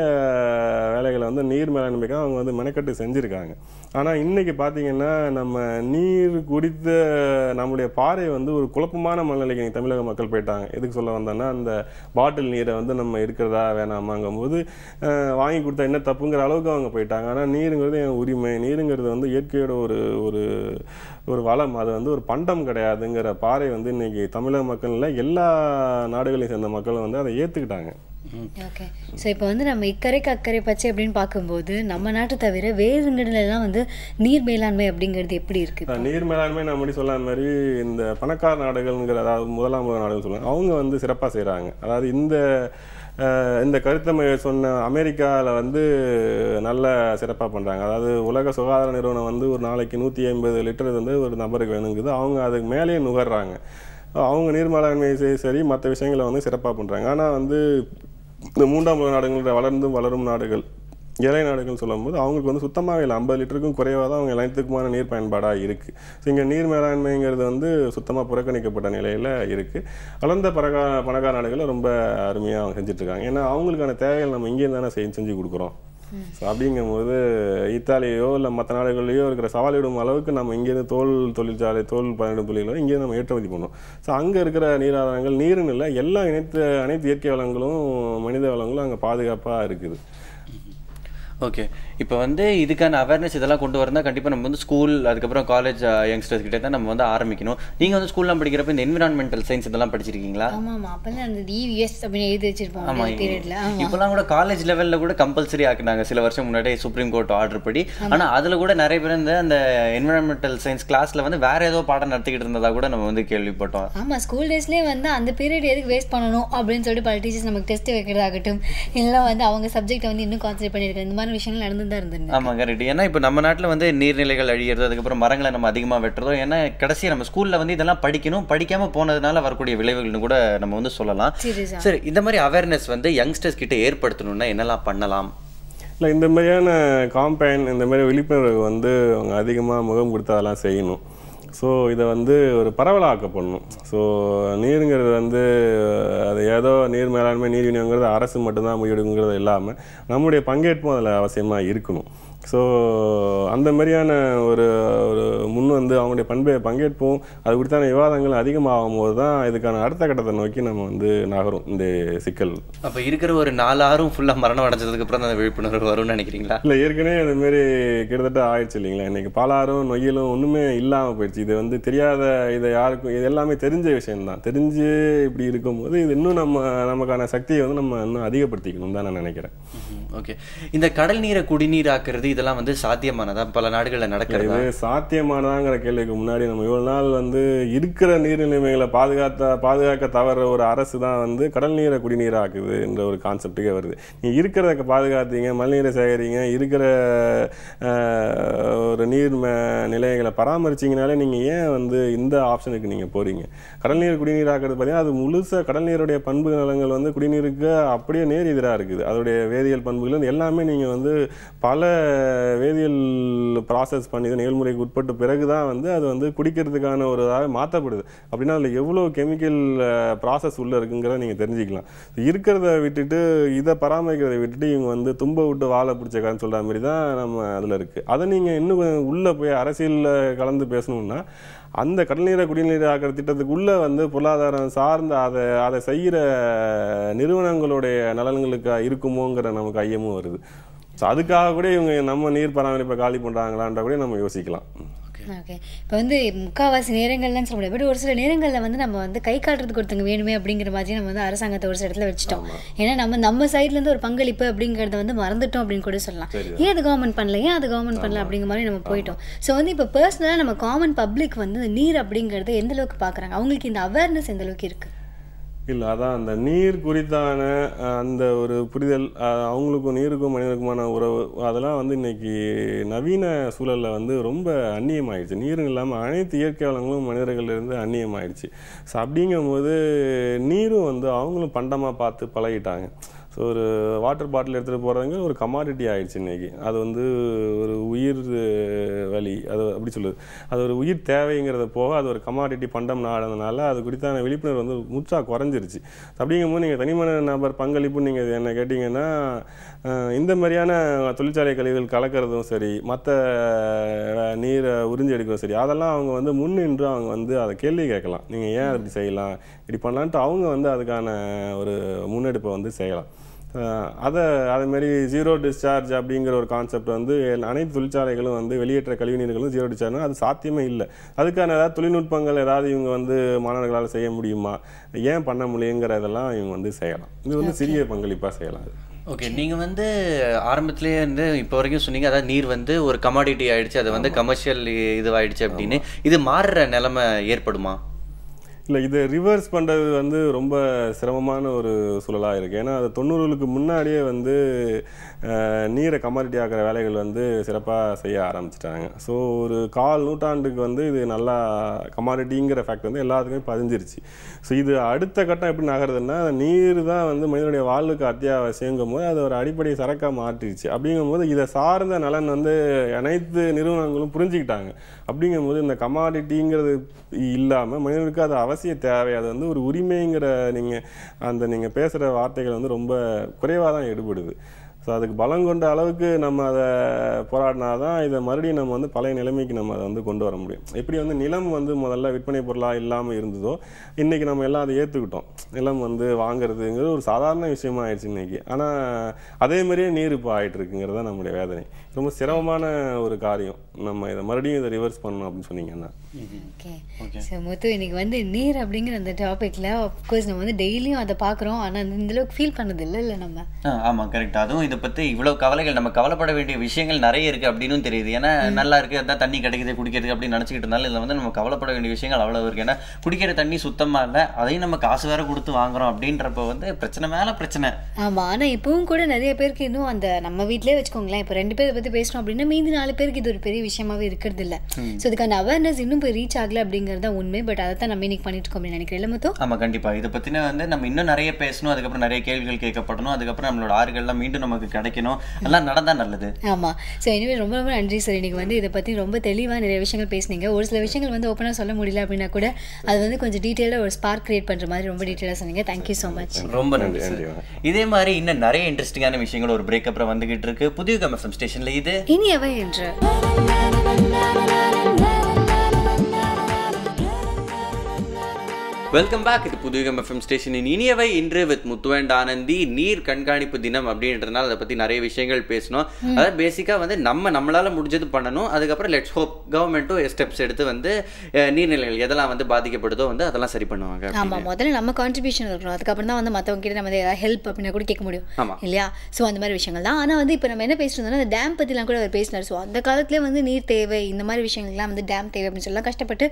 வேலைகளை வந்து நீர் மேலாண்மைக்காக அவங்க வந்து மெனக்கட்டு செஞ்சுருக்காங்க. ஆனால் இன்றைக்கி பார்த்திங்கன்னா நம்ம நீர் குடித்த நம்முடைய பாறை வந்து ஒரு குழப்பமான மனநிலைக்கு தமிழக மக்கள் போயிட்டாங்க. எதுக்கு சொல்ல வந்தோன்னா, அந்த பாட்டில் நீரை வந்து நம்ம இருக்கிறதா வேணாமாங்கும் போது வாங்கி கொடுத்தா என்ன தப்புங்கிற அளவுக்கு அவங்க போயிட்டாங்க. ஆனால் நீருங்கிறது என் உரிமை, நீருங்கிறது வந்து இயற்கையோட ஒரு வளம், அது வந்து ஒரு பண்டம் கிடையாதுங்கிற பாறை வந்து இன்றைக்கி தமிழக மக்களில் எல்லா நாடுகளையும் சேர்ந்த மக்களும் வந்து அதை ஏற்றுக்கிட்டாங்க. ஓகே, ஸோ இப்போ வந்து நம்ம இக்கரைக்கு அக்கறை பச்சை அப்படின்னு பார்க்கும்போது நம்ம நாட்டை தவிர வேறுங்கடலாம் வந்து நீர் மேலாண்மை அப்படிங்கிறது எப்படி இருக்குது? நீர் மேலாண்மை நான் முடி சொன்ன மாதிரி இந்த பணக்கார நாடுகள்ங்கிற, அதாவது முதலாம் உலக நாடுகள் சொல்லுவாங்க, அவங்க வந்து சிறப்பாக செய்கிறாங்க. அதாவது இந்த கருத்தை சொன்ன அமெரிக்காவில் வந்து நல்ல சிறப்பாக பண்ணுறாங்க. அதாவது உலக சுகாதார நிறுவனம் வந்து ஒரு நாளைக்கு 150 லிட்டர் வந்து ஒரு நபருக்கு வேணுங்குது, அவங்க அதுக்கு மேலேயே நுகர்றாங்க. அவங்க நீர் மேலாண்மை சரி மற்ற விஷயங்களை வந்து சிறப்பாக பண்ணுறாங்க. ஆனால் வந்து இந்த மூன்றாம் உலக நாடுகள், வளரும் நாடுகள், ஏழை நாடுகள் சொல்லும்போது அவங்களுக்கு வந்து சுத்தமாக இல்லை, 50 லிட்டருக்கும் குறைவாக தான் அவங்க எல்லாத்துக்குமான நீர் பயன்பாடாக இருக்குது. ஸோ இங்கே நீர் மேலாண்மைங்கிறது வந்து சுத்தமாக புறக்கணிக்கப்பட்ட நிலையில் இருக்குது. வளர்ந்த பணக்கார நாடுகளில் ரொம்ப அருமையாக அவங்க செஞ்சிட்ருக்காங்க. ஏன்னா அவங்களுக்கான தேவைகள் நம்ம இங்கேருந்து தானே செஞ்சு கொடுக்குறோம். ஸோ அப்படிங்கும்போது இத்தாலியோ இல்லை மற்ற நாடுகள்லையோ இருக்கிற சவாலிடும் அளவுக்கு நம்ம இங்கேருந்து தோல் தொழிற்சாலை, தோல் பயனிடும் தொழில்களும் இங்கேருந்து நம்ம ஏற்றுமதி பண்ணோம். ஸோ அங்கே இருக்கிற நீர் ஆதாரங்கள், நீருன்னு இல்லை, எல்லா அனைத்து இயற்கை வளங்களும் மனித வளங்களும் அங்கே பாதுகாப்பாக இருக்குது. ஓகே, இப்போ வந்து இதுக்கான அவேர்னஸ் இதெல்லாம் கொண்டு வரதான் கண்டிப்பாக நம்ம வந்து ஸ்கூல், அதுக்கப்புறம் காலேஜ் யங்ஸ்டர்ஸ் கிட்டே தான் நம்ம வந்து ஆரம்பிக்கணும். நீங்கள் வந்து ஸ்கூல்லாம் படிக்கிறப்ப இந்த என்விரான்மெண்டல் சயின்ஸ் இதெல்லாம் படிச்சிருக்கீங்களா? ஆமாம், அப்போல்லாம் அந்த EVS அப்படின்னு எழுதி வச்சிருப்போம். ஆமாம், பீரியட்ல இப்போலாம் கூட காலேஜ் லெவலில் கூட கம்பல்சரி ஆக்குனாங்க சில வருஷம் முன்னாடி சுப்ரீம் கோர்ட் ஆர்டர் படி. ஆனால் அதில் கூட நிறைய பேர் அந்த என்விரான்மெண்டல் சயின்ஸ் கிளாஸில் வந்து வேற ஏதோ பாடம் நடத்திக்கிட்டு இருந்ததா கூட நம்ம வந்து கேள்விப்பட்டோம். ஆமாம், ஸ்கூல் டேஸ்லேயே வந்து அந்த பீரியட் எதுக்கு வேஸ்ட் பண்ணணும் அப்படின்னு சொல்லிட்டு பல டீச்சர்ஸ் நமக்கு டெஸ்ட் வைக்கிறதாகட்டும், இல்லை வந்து அவங்க சப்ஜெக்டை வந்து இன்னும் கான்சன்ட்ரேட் பண்ணியிருக்காங்க. இந்த மாதிரி விஷயங்கள் நடந்து தான் இருந்தது. ஆமாம், கரெக்ட். ஏன்னா இப்போ நம்ம நாட்டில் வந்து நீர்நிலைகள் அழியிறது, அதுக்கப்புறம் மரங்களை நம்ம அதிகமாக வெட்டுறதோ, ஏன்னா கடைசியாக நம்ம ஸ்கூலில் வந்து இதெல்லாம் படிக்காமல் போனதுனால வரக்கூடிய விளைவுகள்னு கூட நம்ம வந்து சொல்லலாம். சரி, இந்த மாதிரி அவேர்னஸ் வந்து யங்ஸ்டர்ஸ் கிட்ட ஏற்படுத்தணும்னா என்னெல்லாம் பண்ணலாம்? இல்லை, இந்த மாதிரியான காம்பெயின், இந்த மாதிரி விழிப்புணர்வு வந்து அவங்க அதிகமாக முகம் கொடுத்து அதெல்லாம் செய்யணும். ஸோ இதை வந்து ஒரு பரவலாக்கப்படணும். ஸோ நீருங்கிறது வந்து அது ஏதோ நீர் மேலாண்மை, நீர் விநியோகங்கிறது அரசு மட்டும்தான் முடிவெடுங்கிறது இல்லாமல் நம்முடைய பங்கேற்பும் அதில் அவசியமாக இருக்கணும். ஸோ அந்த மாதிரியான ஒரு வந்து அவங்களுடைய பங்கேற்பும் அது குறித்தான விவாதங்கள் அதிகமாகும் போது தான் இதுக்கான அடுத்த கட்டத்தை நோக்கி நம்ம வந்து நகரும் இந்த சிக்கல். அப்போ இருக்கிற ஒரு 4 ஆறும் ஃபுல்லாக மரணம் அடைஞ்சதுக்கு அப்புறம் அந்த விழிப்புணர்வு வரும்னு நினைக்கிறீங்களா? இல்லை, ஏற்கனவே அதுமாரி கிட்டத்தட்ட ஆயிடுச்சு இல்லைங்களா. இன்றைக்கி பாலாறும் நொய்யலும் ஒன்றுமே இல்லாமல் போயிடுச்சு. இது வந்து தெரியாத, இதை யாருக்கும் இது எல்லாமே தெரிஞ்ச விஷயம்தான். தெரிஞ்சு இப்படி இருக்கும்போது இது இன்னும் நமக்கான சக்தியை வந்து நம்ம இன்னும் அதிகப்படுத்திக்கணும் தான் நான் நினைக்கிறேன். ஓகே, இந்த கடல் நீரை குடிநீர் ஆக்குறது இதெல்லாம் வந்து சாத்தியமானதா? பல நாடுகளில் நடக்கிறது. இது சாத்தியமானதாங்கிற கேள்விக்கு முன்னாடி நம்ம இவ்வளோ நாள் வந்து இருக்கிற நீர்நிலைமைகளை பாதுகாக்க தவற ஒரு அரசு தான் வந்து கடல் நீரை குடிநீர் ஆக்குது என்ற ஒரு கான்செப்டுக்கே வருது. நீ இருக்கிறத பாதுகாத்தீங்க, மழைநீரை சேகரிங்க, இருக்கிற ஒரு ஒரு நீர் நிலையங்களை பராமரிச்சிங்கனாலே நீங்கள் ஏன் வந்து இந்த ஆப்ஷனுக்கு நீங்கள் போகிறீங்க? கடல் நீர் குடிநீர் ஆக்கிறது பார்த்தீங்கன்னா அது முழுசாக கடல் நீருடைய பண்பு நலங்கள் வந்து குடிநீருக்கு அப்படியே நேர் எதிராக இருக்குது. அதோடைய வேதியியல் பண்புகள் எல்லாமே நீங்கள் வந்து பல வேதியியல் ப்ராசஸ் பண்ணி செயல்முறைக்கு உட்பட்ட பிறகு தான் வந்து அது வந்து குடிக்கிறதுக்கான ஒரு இதாக மாற்றப்படுது. அப்படின்னா அதில் எவ்வளோ கெமிக்கல் ப்ராசஸ் உள்ளே இருக்குங்கிறத நீங்கள் தெரிஞ்சுக்கலாம். இருக்கிறத விட்டுட்டு இதை பராமரிக்கிறதை விட்டுட்டு இவங்க வந்து தும்ப விட்டு வாழை பிடிச்சக்கான்னு சொல்கிற மாதிரி தான் நம்ம அதில் இருக்குது. அதை நீங்கள் இன்னும் உள்ளே போய் அரசியலில் கலந்து பேசணுன்னா அந்த கடல்நீரை குடிநீர் ஆக்கிற திட்டத்துக்குள்ளே வந்து பொருளாதாரம் சார்ந்த அதை செய்கிற நிறுவனங்களுடைய நலன்களுக்கு இருக்குமோங்கிற நமக்கு ஐயமும் வருது. ஸோ அதுக்காக கூட இவங்க நம்ம நீர் பராமரிப்பை காலி பண்ணுறாங்களான்ற கூட நம்ம யோசிக்கலாம். ஓகே, இப்போ வந்து முக்கால்வாசி நேரங்கள்லாம் சொல்ல முடியாது, பட் ஒரு சில நேரங்களில் வந்து நம்ம வந்து கை காட்டுறதுக்கு ஒருத்தங்க வேணுமே அப்படிங்கிற மாதிரி நம்ம வந்து அரசாங்கத்தை ஒரு சில இடத்துல வச்சுட்டோம். ஏன்னா நம்ம சைட்லேருந்து ஒரு பங்களிப்பு அப்படிங்கிறத வந்து மறந்துட்டோம் அப்படின்னு கூட சொல்லலாம். ஏன் அது கவர்மெண்ட் பண்ணல, ஏன் அது கவர்மெண்ட் பண்ணல அப்படிங்கிற மாதிரி நம்ம போயிட்டோம். ஸோ வந்து இப்போ பர்சனலாக நம்ம காமன் பப்ளிக் வந்து நீர் அப்படிங்கிறத எந்த அளவுக்கு பார்க்குறாங்க, அவங்களுக்கு இந்த அவேர்னஸ் எந்த அளவுக்கு இருக்குது? இல்லை, அதான் அந்த நீர் குறித்தான அந்த ஒரு புரிதல், அவங்களுக்கும் நீருக்கும் மனிதனுக்குமான உறவு, அதெல்லாம் வந்து இன்னைக்கு நவீன சூழலில் வந்து ரொம்ப அந்நியமாயிடுச்சு. நீரும் இல்லாமல் அனைத்து இயற்கை வளங்களும் மனிதர்களிலிருந்து அந்நியமாயிடுச்சு. ஸோ அப்படிங்கும்போது நீரும் வந்து அவங்களும் பண்டமாக பார்த்து பழகிட்டாங்க. ஸோ ஒரு வாட்டர் பாட்டில் எடுத்துகிட்டு போகிறவங்க ஒரு கமாடிட்டி ஆகிடுச்சு இன்றைக்கி. அது வந்து ஒரு உயிர் வலி, அது அப்படி சொல்லுது, அது ஒரு உயிர் தேவைங்கிறத போக அது ஒரு கமாடிட்டி பண்டம் ஆனதுனால அது குறித்தான விழிப்புணர்வு வந்து முற்றாக குறைஞ்சிருச்சு. அப்படிங்கும்போது நீங்கள் தனிமன நபர் பங்களிப்புன்னு நீங்கள் என்ன கேட்டிங்கன்னா, இந்த மாதிரியான தொழிற்சாலை கழிவுகள் கலக்கிறதும் சரி, மற்ற நீரை உறிஞ்சி எடுக்கிறதும் சரி, அதெல்லாம் அவங்க வந்து முன்னின்று அவங்க வந்து அதை கேள்வி கேட்கலாம். நீங்கள் ஏன் அப்படி செய்யலாம், இப்படி பண்ணலான்ட்டு அவங்க வந்து அதுக்கான ஒரு முன்னெடுப்பை வந்து செய்யலாம். அதேமாரி ஜீரோ டிஸ்சார்ஜ் அப்படிங்கிற ஒரு கான்செப்ட் வந்து அனைத்து தொழிற்சாலைகளும் வந்து வெளியேற்ற கழிவுநீர்களும் ஜீரோ டிஸ்சார்ஜ்னா அது சாத்தியமே இல்லை. அதுக்கான ஏதாவது தொழில்நுட்பங்கள் ஏதாவது இவங்க வந்து மாணவர்களால் செய்ய முடியுமா, ஏன் பண்ண முடியுங்கிறதெல்லாம் இவங்க வந்து செய்யலாம். இது வந்து சிறிய பங்களிப்பாக செய்யலாம். ஓகே, நீங்கள் வந்து ஆரம்பத்துலேயே வந்து இப்போ வரைக்கும் சொன்னீங்க, அதாவது நீர் வந்து ஒரு கமாடிட்டி ஆகிடுச்சு, அது வந்து கமர்ஷியல் இதுவாகிடுச்சு அப்படின்னு. இது மாறுற நிலைமை ஏற்படுமா? இல்லை, இதை ரிவர்ஸ் பண்ணுறது வந்து ரொம்ப சிரமமான ஒரு சூழலாக இருக்குது. ஏன்னா அது 90களுக்கு முன்னாடியே வந்து நீரை கமாடிட்டி ஆக்கிற வேலைகள் வந்து சிறப்பாக செய்ய ஆரம்பிச்சிட்டாங்க. ஸோ ஒரு 1/4 நூற்றாண்டுக்கு வந்து இது நல்லா கமாடிட்டிங்கிற ஃபேக்ட் வந்து எல்லாத்துக்குமே பதிஞ்சிருச்சு. ஸோ இது அடுத்த கட்டம் எப்படி நகருதுன்னா, நீர் தான் வந்து மனிதனுடைய வாழ்வுக்கு அத்தியாவசியங்கும் போது அது ஒரு அடிப்படை சரக்காக மாற்றிடுச்சு. அப்படிங்கும்போது இதை சார்ந்த நலன் வந்து அனைத்து நிறுவனங்களும் புரிஞ்சுக்கிட்டாங்க. அப்படிங்கும்போது இந்த கமாடிட்டிங்கிறது இல்லாமல் மனிதனுக்கு அது அவசிய தேவை, அது வந்து ஒரு உரிமைங்கிற நீங்கள் பேசுகிற வார்த்தைகள் வந்து ரொம்ப குறைவாக தான் எடுபடுது. ஸோ அதுக்கு பலம் கொண்ட அளவுக்கு நம்ம அதை போராடினா தான் இதை மறுபடியும் நம்ம வந்து பழைய நிலைமைக்கு நம்ம அதை வந்து கொண்டு வர முடியும். எப்படி வந்து நிலம் வந்து முதல்ல விற்பனை பொருளாக இல்லாமல் இருந்ததோ, இன்றைக்கி நம்ம எல்லாம் அதை ஏற்றுக்கிட்டோம். நிலம் வந்து வாங்குறதுங்கிறது ஒரு சாதாரண விஷயமா ஆயிடுச்சு இன்றைக்கி. ஆனால் அதேமாதிரியே நீர் இப்போ ஆகிட்டு இருக்குங்கிறது தான் நம்முடைய வேதனை. ரொம்ப சிரமமான ஒரு காரியம். நம்ம இதை மறுபடியும் இதை ரிவர்ஸ் பண்ணணும் அப்படின்னு சொன்னீங்கன்னா. ஓகே, ஸோ மொத்தம் இன்னைக்கு வந்து நீர் அப்படிங்கிற அந்த டாப்பிக்கில் அஃப்கோர்ஸ் நம்ம வந்து டெய்லியும் அதை பார்க்குறோம், ஆனால் இந்தளவுக்கு ஃபீல் பண்ணது இல்லை நம்ம. ஆமாம், கரெக்ட். அதுவும் இதை பற்றி இவ்வளோ கவலைகள், நம்ம கவலைப்பட வேண்டிய விஷயங்கள் நிறைய இருக்குது அப்படின்னு தெரியுது. ஏன்னா நல்லா இருக்குது, அதான் தண்ணி கிடைக்குது குடிக்கிறதுக்கு அப்படின்னு நினச்சிக்கிட்டு இருந்தாலும் இதில் வந்து நம்ம கவலைப்பட வேண்டிய விஷயங்கள் அவ்வளோ இருக்குது. ஏன்னா குடிக்கிற தண்ணி சுத்தமாக இல்லை, அதையும் நம்ம காசு வேறு கொடுத்து வாங்குறோம் அப்படின்றப்ப வந்து பிரச்சனை மேலே பிரச்சனை. ஆமாம், ஆனால் இப்பவும் கூட நிறைய பேருக்கு இன்னும் அந்த நம்ம வீட்டிலே வச்சுக்கோங்களேன், இப்போ 2 பேரை பற்றி பேசுகிறோம் அப்படின்னா மீதி 4 பேருக்கு இது ஒரு பெரிய விஷயமாவே இருக்கிறது இல்லை. ஸோ இதுக்கான அவேர்னஸ் இன்னும் போய் ரீச் ஆகலை அப்படிங்கிறது தான் உண்மை. பட் அதை தான் நம்ம இன்னைக்கு பண்ணிட்டு இருக்கோம் அப்படின்னு நினைக்கிறேன். மொத்தம் ஆமாம், கண்டிப்பாக இதை பற்றின வந்து நம்ம இன்னும் நிறைய பேசணும், அதுக்கப்புறம் நிறைய கேள்விகள் கேட்கப்படணும், அதுக்கப்புறம் நம்மளோட ஆறுகள்லாம் மீண்டும் நமக்கு கிடைக்கணும், எல்லாம் நடந்தால் நல்லது. ஆமாம், ஸோ எனிவே ரொம்ப ரொம்ப நன்றி சார். இன்னைக்கு வந்து இதை பற்றி ரொம்ப தெளிவாக நிறைய விஷயங்கள் பேசுனீங்க. ஒரு சில விஷயங்கள் வந்து ஓப்பனாக சொல்ல முடியல அப்படின்னா கூட அது வந்து கொஞ்சம் டீட்டெயிலாக ஒரு ஸ்பார்க் கிரியேட் பண்ணுற மாதிரி ரொம்ப டீட்டெயிலாக சொன்னீங்க. Thank you so much. ரொம்ப நன்றி சார். இதே மாதிரி இன்னும் நிறைய இன்ட்ரெஸ்டிங்கான விஷயங்கள் ஒரு பிரேக் அப்புறம் வந்துகிட்டு இருக்கு புதிய FM ஸ்டேஷனில். இது இனியவை என்று வெல்கம் பேக். இது புதிய FM ஸ்டேஷனின் இனியவை இன்று வித் முத்து அண்ட் ஆனந்தி. நீர் கண்காணிப்பு தினம் அப்படின்றதுனால அதை பற்றி நிறைய விஷயங்கள் பேசணும். அதாவது பேசிக்காக வந்து நம்மளால் முடிஞ்சது பண்ணணும். அதுக்கப்புறம் லெட்ஸ் ஹோப் கவர்மெண்ட்டும் ஸ்டெப்ஸ் எடுத்து வந்து நீர்நிலைகள் எதெல்லாம் வந்து பாதிக்கப்படுதோ வந்து அதெல்லாம் சரி பண்ணுவாங்க. ஆமாம், முதல்ல நம்ம கான்ட்ரிபியூஷன் இருக்கணும், அதுக்கப்புறம் தான் வந்து மற்றவங்க கிட்ட நம்ம ஏதாவது ஹெல்ப் அப்படின்னா கூட கேட்க முடியும். ஆமாம் இல்லையா? ஸோ அந்த மாதிரி விஷயங்கள் தான். ஆனால் வந்து இப்போ நம்ம என்ன பேசிட்டு இருந்தோம்னா அந்த டேம் பற்றிலாம் கூட அவர் பேசினார். ஸோ அந்த காலத்துலேயே வந்து நீர் தேவை, இந்த மாதிரி விஷயங்கள்லாம் வந்து டேம் தேவை அப்படின்னு சொல்லலாம் கஷ்டப்பட்டு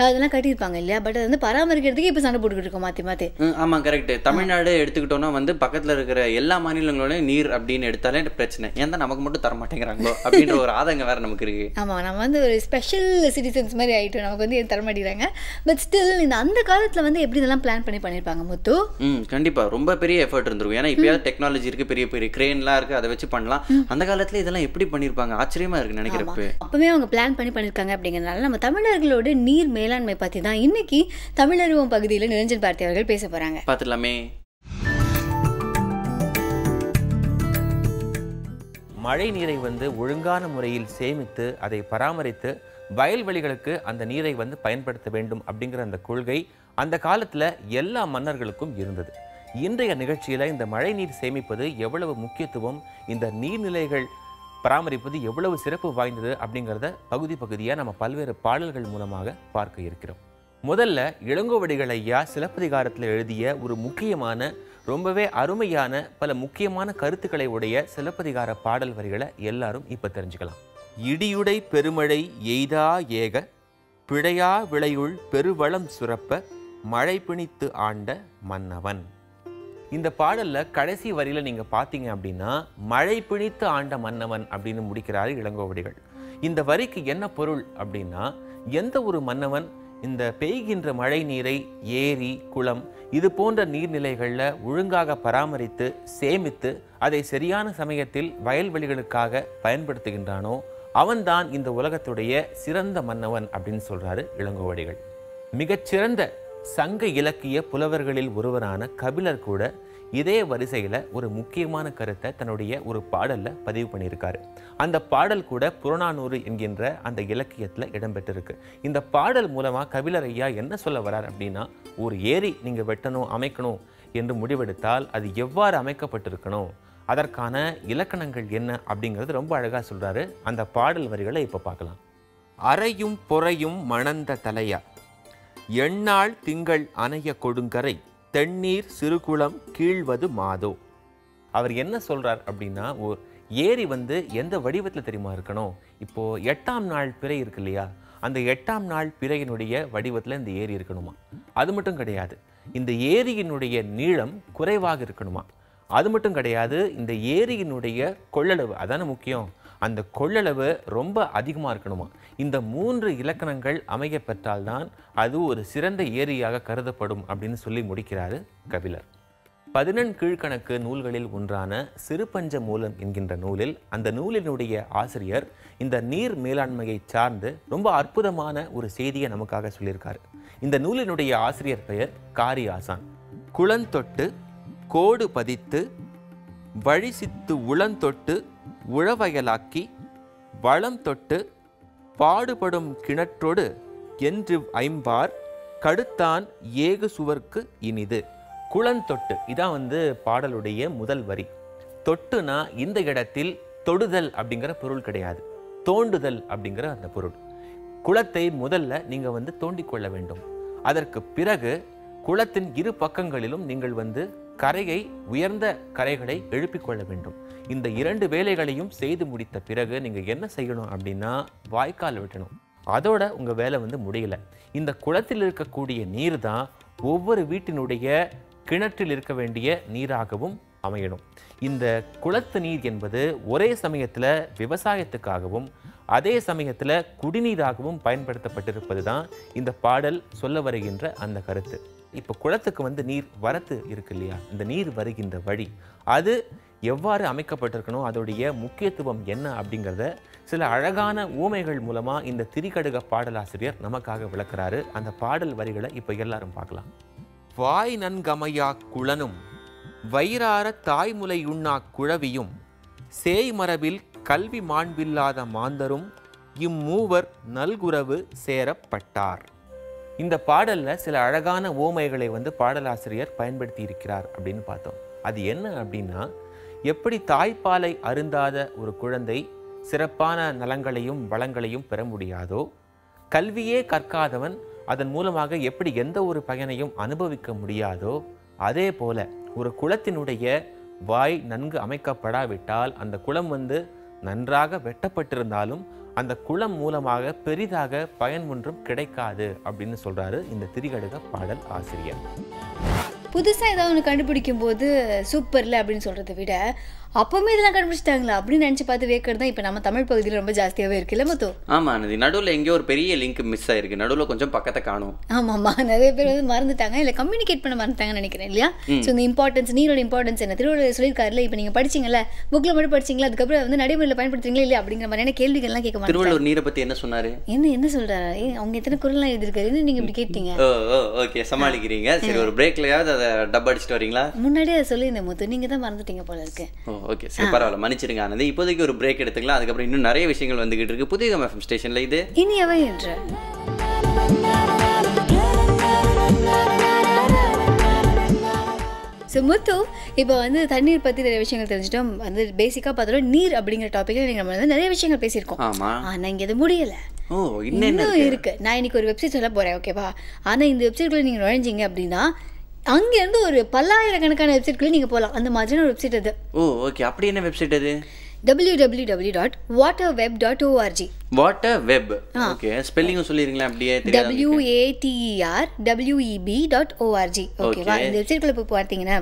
அதெல்லாம் கட்டியிருப்பாங்க இல்லையா? பட் அது வந்து பராமரிக்கிறதுக்கு இப்போ சண்டை போட்டுக்கிட்டு இருக்கோம் மாற்றி மாற்றி. ஆமாம் கரெக்ட். தமிழ்நாடு எடுத்துக்கிட்டோன்னா வந்து பக்கத்தில் இருக்கிற எல்லா மாநிலங்களோடையும் நீர் அப்படின்னு எடுத்தாலே பிரச்சனை, ஏன் தான் நமக்கு மட்டும் தர மாட்டேங்கிறாங்களோ அப்படின்ற ஒரு ஆதங்கம் வேறு நமக்கு இருக்குது. ஆமாம், நம்ம வந்து ஒரு ஸ்பெஷல் சிட்டிசன்ஸ் மாதிரி ஆகிட்டோம், நமக்கு வந்து தர மாட்டேங்கிறாங்க. பட் ஸ்டில் இந்த அந்த காலத்தில் வந்து எப்படி இதெல்லாம் பிளான் பண்ணியிருப்பாங்க முத்து? கண்டிப்பாக ரொம்ப பெரிய எஃபர்ட் இருந்திருக்கும். ஏன்னா இப்போயாவது டெக்னாலஜி இருக்குது, பெரிய பெரிய கிரேன்லாம் இருக்குது, அதை வச்சு பண்ணலாம். அந்த காலத்தில் இதெல்லாம் எப்படி பண்ணியிருப்பாங்க, ஆச்சரியமாக இருக்குது நினைக்கிறப்ப. அப்போவே அவங்க பிளான் பண்ணியிருக்காங்க. அப்படிங்கிறதுனால நம்ம தமிழர்களோட நீர் மேலாண்மை பற்றி தான் இன்னைக்கு தமிழருவம் பகுதியில் நிரஞ்சன் பார்த்தி அவர்கள் பேச போகிறாங்க. பார்த்துடலாமே. மழை நீரை வந்து ஒழுங்கான முறையில் சேமித்து அதை பராமரித்து வயல்வெளிகளுக்கு அந்த நீரை வந்து பயன்படுத்த வேண்டும் அப்படிங்கிற அந்த கொள்கை அந்த காலத்தில் எல்லா மன்னர்களுக்கும் இருந்தது. இன்றைய நிகழ்ச்சியில் இந்த மழை நீர் சேமிப்பது எவ்வளவு முக்கியத்துவம், இந்த நீர்நிலைகள் பராமரிப்பது எவ்வளவு சிறப்பு வாய்ந்தது அப்படிங்கிறத பகுதியாக நம்ம பல்வேறு பாடல்கள் மூலமாக பார்க்க இருக்கிறோம். முதல்ல இளங்கோவடிகள் ஐயா சிலப்பதிகாரத்தில் எழுதிய ஒரு முக்கியமான ரொம்பவே அருமையான பல முக்கியமான கருத்துக்களை உடைய சிலப்பதிகார பாடல் வரிகளை எல்லாரும் இப்போ தெரிஞ்சுக்கலாம். இடியுடை பெருமழை எய்தா ஏக பிழையா விளையுள் பெருவளம் சுரப்ப மழை பிணித்து ஆண்ட மன்னவன். இந்த பாடலில் கடைசி வரியில் நீங்கள் பார்த்தீங்க அப்படின்னா மழை பிணித்து ஆண்ட மன்னவன் அப்படின்னு முடிக்கிறாரு இளங்கோவடிகள். இந்த வரிக்கு என்ன பொருள் அப்படின்னா, எந்த ஒரு மன்னவன் இந்த பெய்கின்ற மழை நீரை ஏரி குளம் இது போன்ற நீர்நிலைகளில் ஒழுங்காக பராமரித்து சேமித்து அதை சரியான சமயத்தில் வயல்வெளிகளுக்காக பயன்படுத்துகின்றானோ அவன்தான் இந்த உலகத்துடைய சிறந்த மன்னவன் அப்படின்னு சொல்றாரு இளங்கோவடிகள். மிகச்சிறந்த சங்க இலக்கிய புலவர்களில் ஒருவரான கபிலர் கூட இதே வரிசையில் ஒரு முக்கியமான கருத்தை தன்னுடைய ஒரு பாடலில் பதிவு பண்ணியிருக்காரு. அந்த பாடல் கூட புறநானூறு என்கின்ற அந்த இலக்கியத்தில் இடம்பெற்றிருக்கு. இந்த பாடல் மூலமாக கபிலர் ஐயா என்ன சொல்ல வர்றார் அப்படின்னா, ஒரு ஏரி நீங்கள் வெட்டணும் அமைக்கணும் என்று முடிவெடுத்தால் அது எவ்வாறு அமைக்கப்பட்டிருக்கணும், அதற்கான இலக்கணங்கள் என்ன அப்படிங்கிறது ரொம்ப அழகாக சொல்கிறாரு. அந்த பாடல் வரிகளை இப்போ பார்க்கலாம். அறையும் பொறையும் மணந்த தலையா எண்ணாள் திங்கள் அணைய கொடுங்கரை தென்னீர் சிறுகுளம் கீழ்வது மாதோ. அவர் என்ன சொல்றார் அப்படின்னா, ஒரு ஏரி வந்து எந்த வடிவத்தில் தெரியுமா இருக்கணும், இப்போ 8ஆம் நாள் பிறை இருக்கு இல்லையா, அந்த 8ஆம் நாள் பிறையினுடைய வடிவத்தில் இந்த ஏரி இருக்கணுமா. அது மட்டும் கிடையாது, இந்த ஏரியினுடைய நீளம் குறைவாக இருக்கணுமா. அது மட்டும் கிடையாது, இந்த ஏரியினுடைய கொள்ளளவு அதான முக்கியம், அந்த கொள்ளளவு ரொம்ப அதிகமாக இருக்கணுமா. இந்த 3 இலக்கணங்கள் அமைய பெற்றால்தான் அது ஒரு சிறந்த ஏரியாக கருதப்படும் அப்படின்னு சொல்லி முடிக்கிறாரு கபிலர். 11 கீழ்கணக்கு நூல்களில் ஒன்றான சிறுபஞ்ச மூலம் என்கின்ற நூலில் அந்த நூலினுடைய ஆசிரியர் இந்த நீர் மேலாண்மையை சார்ந்து ரொம்ப அற்புதமான ஒரு செய்தியை நமக்காக சொல்லியிருக்காரு. இந்த நூலினுடைய ஆசிரியர் பெயர் காரி ஆசான். குளந்தொட்டு கோடு பதித்து வழிசித்து உளந்தொட்டு உழவயலாக்கி வளம் தொட்டு பாடுபடும் கிணற்றோடு என்று ஐம்பார் கடுத்தான் ஏகு சுவர்க்கு இனிது. குளந்தொட்டு இதான் வந்து பாடலுடைய முதல் வரி. தொட்டுனா இந்த இடத்தில் தொடுதல் அப்படிங்கிற பொருள் கிடையாது, தோண்டுதல் அப்படிங்கிற அந்த பொருள். குளத்தை முதல்ல நீங்க வந்து தோண்டிக்கொள்ள வேண்டும். அதற்கு பிறகு குளத்தின் இரு பக்கங்களிலும் நீங்கள் வந்து கரையை உயர்ந்த கரைகளை எழுப்பிக் கொள்ள வேண்டும். இந்த 2 வேலைகளையும் செய்து முடித்த பிறகு நீங்க என்ன செய்யணும் அப்படின்னா, வாய்க்கால் வெட்டணும். அதோட உங்க வேலை வந்து முடியல. இந்த குளத்தில் இருக்கக்கூடிய நீர் தான் ஒவ்வொரு வீட்டினுடைய கிணற்றில் இருக்க வேண்டிய நீராகவும் அமையணும். இந்த குளத்து நீர் என்பது ஒரே சமயத்தில் விவசாயத்துக்காகவும் அதே சமயத்தில் குடிநீராகவும் பயன்படுத்தப்பட்டிருப்பது தான் இந்த பாடல் சொல்ல வருகின்ற அந்த கருத்து. இப்போ குளத்துக்கு வந்து நீர் வரத்து இருக்கு இல்லையா, இந்த நீர் வருகின்ற வழி அது எவ்வாறு அமைக்கப்பட்டிருக்கணும், அதோடைய முக்கியத்துவம் என்ன அப்படிங்கிறத சில அழகான ஊமைகள் மூலமா இந்த திரிகடுக பாடலாசிரியர் நமக்காக விளக்குறாரு. அந்த பாடல் வரிகளை இப்போ எல்லாரும் பார்க்கலாம். வாய் நன்கமையா குளனும் வயிறார தாய்முலையுண்ணா குழவியும் சேய்மரபில் கல்வி மாண்பில்லாத மாந்தரும் இம்மூவர் நல்குறவு சேரப்பட்டார். இந்த பாடல்ல சில அழகான ஓமைகளை வந்து பாடலாசிரியர் பயன்படுத்தி இருக்கிறார் அப்படின்னு பார்த்தோம். அது என்ன அப்படின்னா, எப்படி தாய்ப்பாலை அருந்தாத ஒரு குழந்தை சிறப்பான நலங்களையும் வளங்களையும் பெற முடியாதோ, கல்வியே கற்காதவன் அதன் மூலமாக எப்படி எந்த ஒரு பயனையும் அனுபவிக்க முடியாதோ, அதே போல ஒரு குளத்தினுடைய வாய் நன்கு அமைக்கப்படாவிட்டால் அந்த குளம் வந்து நன்றாக வெட்டப்பட்டிருந்தாலும் அந்த குளம் மூலமாக பெரிதாக பயன் ஒன்றும் கிடைக்காது அப்படின்னு சொல்றாரு இந்த திரிகடுக பாடல் ஆசிரியர். புதுசாக ஏதாவது ஒன்று கண்டுபிடிக்கும் போது சூப்பர்ல அப்படின்னு சொல்கிறத விட அப்பவுமே இதெல்லாம் கண்டுபிடிச்சிட்டாங்களா அப்படின்னு நினச்சி பார்த்து வேக்கிறது தான் இப்போ நம்ம தமிழ் பகுதியில் ரொம்ப ஜாஸ்தியாகவே இருக்குல்ல மொத்தம். ஆமாம், அது நடுவில் எங்கேயோ ஒரு பெரிய லிங்க் மிஸ் ஆயிருக்கு, நடுவில் கொஞ்சம் பக்கத்தை காணும். ஆமாம்மா, நிறைய பேர் வந்து மறந்துட்டாங்க, இல்லை கம்யூனிகேட் பண்ண மறந்துட்டாங்கன்னு நினைக்கிறேன் இல்லையா. ஸோ இந்த இம்பார்ட்டன்ஸ், நீரோட இம்பார்ட்டன்ஸ் என்ன திருவள்ளுவர் சொல்லியிருக்காருல, இப்போ நீங்கள் படிச்சிங்கல்ல, புக்கில் மட்டும் படிச்சிங்களா, அதுக்கப்புறம் வந்து நடைமுறையில் பயன்படுத்துறீங்களா இல்லை அப்படிங்கிற மாதிரியான கேள்விகள்லாம் கேட்க மாட்டாங்க. திருவள்ளுவர் நீரை பற்றி என்ன சொன்னார், என்ன சொல்கிறாரு, அவங்க எத்தனை குரல்லாம் எழுதியிருக்காரு நீங்கள் இப்படி கேட்டீங்க. ஓகே, சமாளிக்கிறீங்க. சரி, ஒரு பிரேக்லையாவது அதை டப் அடிச்சுட்டு வரீங்களா? முன்னாடியே அதை சொல்லியிருந்தேன் முத்து, நீங்கள் தான் மறந்துட்டீங்க போல இருக்கு. ஓகே, சரி, பரவாயில்ல, மன்னிச்சிருங்க ஆனந்தி. இப்போதைக்கு ஒரு பிரேக் எடுத்துக்கலாம், அதுக்கப்புறம் இன்னும் நிறைய விஷயங்கள் வந்துகிட்டு இருக்கு புதிய எஃப்எம் ஸ்டேஷன்ல. இது இனியவை என்ற முத்து. இப்போ வந்து தண்ணீர் பற்றி நிறைய விஷயங்கள் தெரிஞ்சிட்டோம். வந்து பேசிக்காக பார்த்தோம் நீர் அப்படிங்கிற டாப்பிக்கில் நம்ம வந்து நிறைய விஷயங்கள் பேசியிருக்கோம். ஆனால் இங்கே அது முடியலை, இன்னும் இருக்கு. நான் இன்னைக்கு ஒரு வெப்சைட் சொல்ல போகிறேன், ஓகேவா? ஆனால் இந்த வெப்சைட்குள்ளே நீங்கள் நுழைஞ்சிங்க அப்படின்னா அங்கேருந்து ஒரு பல்லாயிரக்கணக்கான வெப்சைட்குள்ளே நீங்கள் போகலாம். அந்த மாதிரியான ஒரு வெப்சைட் அது. ஓகே, அப்படி என்ன வெப்சைட் அது? www.waterweb.org. Water web. ஓகே, ஸ்பெல்லிங்கும் சொல்லிருங்களா அப்படியே? waterweb.org. ஓகேவா? இந்த வெப்சைட்குள்ள போய் பார்த்தீங்கன்னா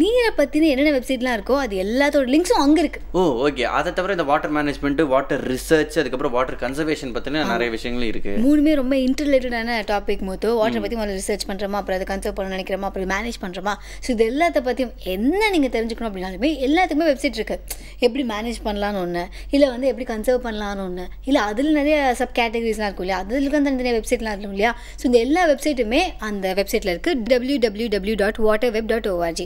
நீரை பத்தின என்னென்ன வெப்சைட்லாம் இருக்கோ அது எல்லாத்தோட லிங்க்ஸும் அங்க இருக்கு. ஓகே. அதை தவிர இந்த வாட்டர் மேனேஜ்மெண்ட், வாட்டர் ரிசர்ச், அதுக்கப்புறம் வாட்டர் கன்சர்வேஷன் பத்தின நிறைய விஷயங்களும் இருக்கு. மூணுமே ரொம்ப இன்டர்ரிலேட்டடான டாபிக் மொத்தம். வாட்டர் பத்தி முதல்ல ரிசர்ச் பண்றோமா, அப்புறம் அதை கன்சர்வ் பண்ண நினைக்கிறோமா, அப்புறம் மேனேஜ் பண்றோமா, ஸோ இது எல்லாத்த பத்தியும் என்ன நீங்க தெரிஞ்சுக்கணும் அப்படின்னாலுமே எல்லாத்துக்குமே வெப்சைட் இருக்கு. எப்படி மேனேஜ் பண்ணலான்னு ஒன்று, இல்லை வந்து எப்படி கன்சர்வ் பண்ணலான்னு ஒன்று, இல்லை அதில் நிறைய சப் கேட்டகரிஸ்லாம் இருக்கும் இல்லையா, அதுக்கு தனித்தனியாக வெப்சைட்லாம் இருக்கும் இல்லையா. ஸோ இந்த எல்லா வெப்சைட்டுமே அந்த வெப்சைட்டில் இருக்குது. www.waterweb.org.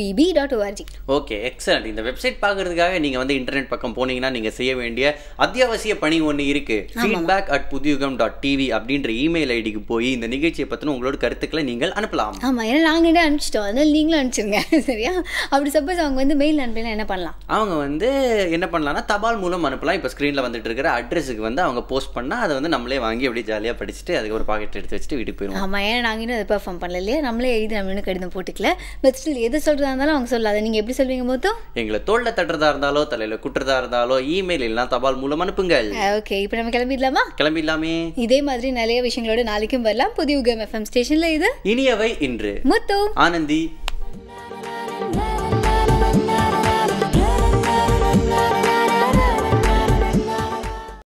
web.org. Okay, excellent. இந்த வெப்சைட் பார்க்கறதுக்காக நீங்கள் வந்து இன்டர்நெட் பக்கம் போனீங்கன்னா நீங்கள் செய்ய வேண்டிய அத்தியாவசிய பணி ஒன்று இருக்கு. feedback@pudiyugam.tv அப்படின்ற இமெயில் ஐடிக்கு போய் இந்த நிகழ்ச்சியை பற்றின உங்களோட கருத்துக்களை நீங்கள் அனுப்பலாம். ஆமாம், ஏன்னா நாங்கள் அனுப்பிச்சிட்டோம், அதனால நீங்களும் அனுப்பிச்சிருங்க, சரியா? அப்படி சப்போஸ் அவங்க வந்து மெயில் அனுப்பினா என்ன பண்ணலாம்? அவங்க வந்து என்ன பண்ணலாம்னா தபால் மூலம் அனுப்பலாம். இப்போ ஸ்க்ரீனில் வந்துட்டு இருக்கிற அட்ரஸுக்கு வந்து அவங்க போஸ்ட் பண்ணால் அதை வந்து நம்மளே வாங்கி அப்படியே ஜாலியாக படிச்சுட்டு அதுக்கு ஒரு பாக்கெட் எடுத்து வச்சுட்டு வீட்டுக்கு போயிடுவோம். ஆமாம், ஏன்னா நாங்கள் இன்னும் அதை பெர்ஃபார்ம் பண்ணல இல்லையா, நம்மளே எழுதி நம்ம இன்னும் கடிதம் போட்டுக்கல. பட் ஸ்டில் எது சொல்கிறதா இருந்தாலும் அவங்க சொல்லாத. நீங்கள் எப்படி சொல்வீங்க மொத்தம்? எங்களை தோளில் தட்டுறதா இருந்தாலோ தலையில் குட்டுறதா இருந்தாலோ இமெயில் இல்லைனா தபால் மூலம் அனுப்புங்கள். ஓகே, இப்போ நம்ம கிளம்பிடலாமா? கிளம்பிடலாமே. இதே மாதிரி நிறைய விஷயங்களோட நாளைக்கும் வரலாம் புதிய யுகம் எஃப்எம் ஸ்டேஷனில். இது இனியவை இன்று. முத்து, ஆனந்தி.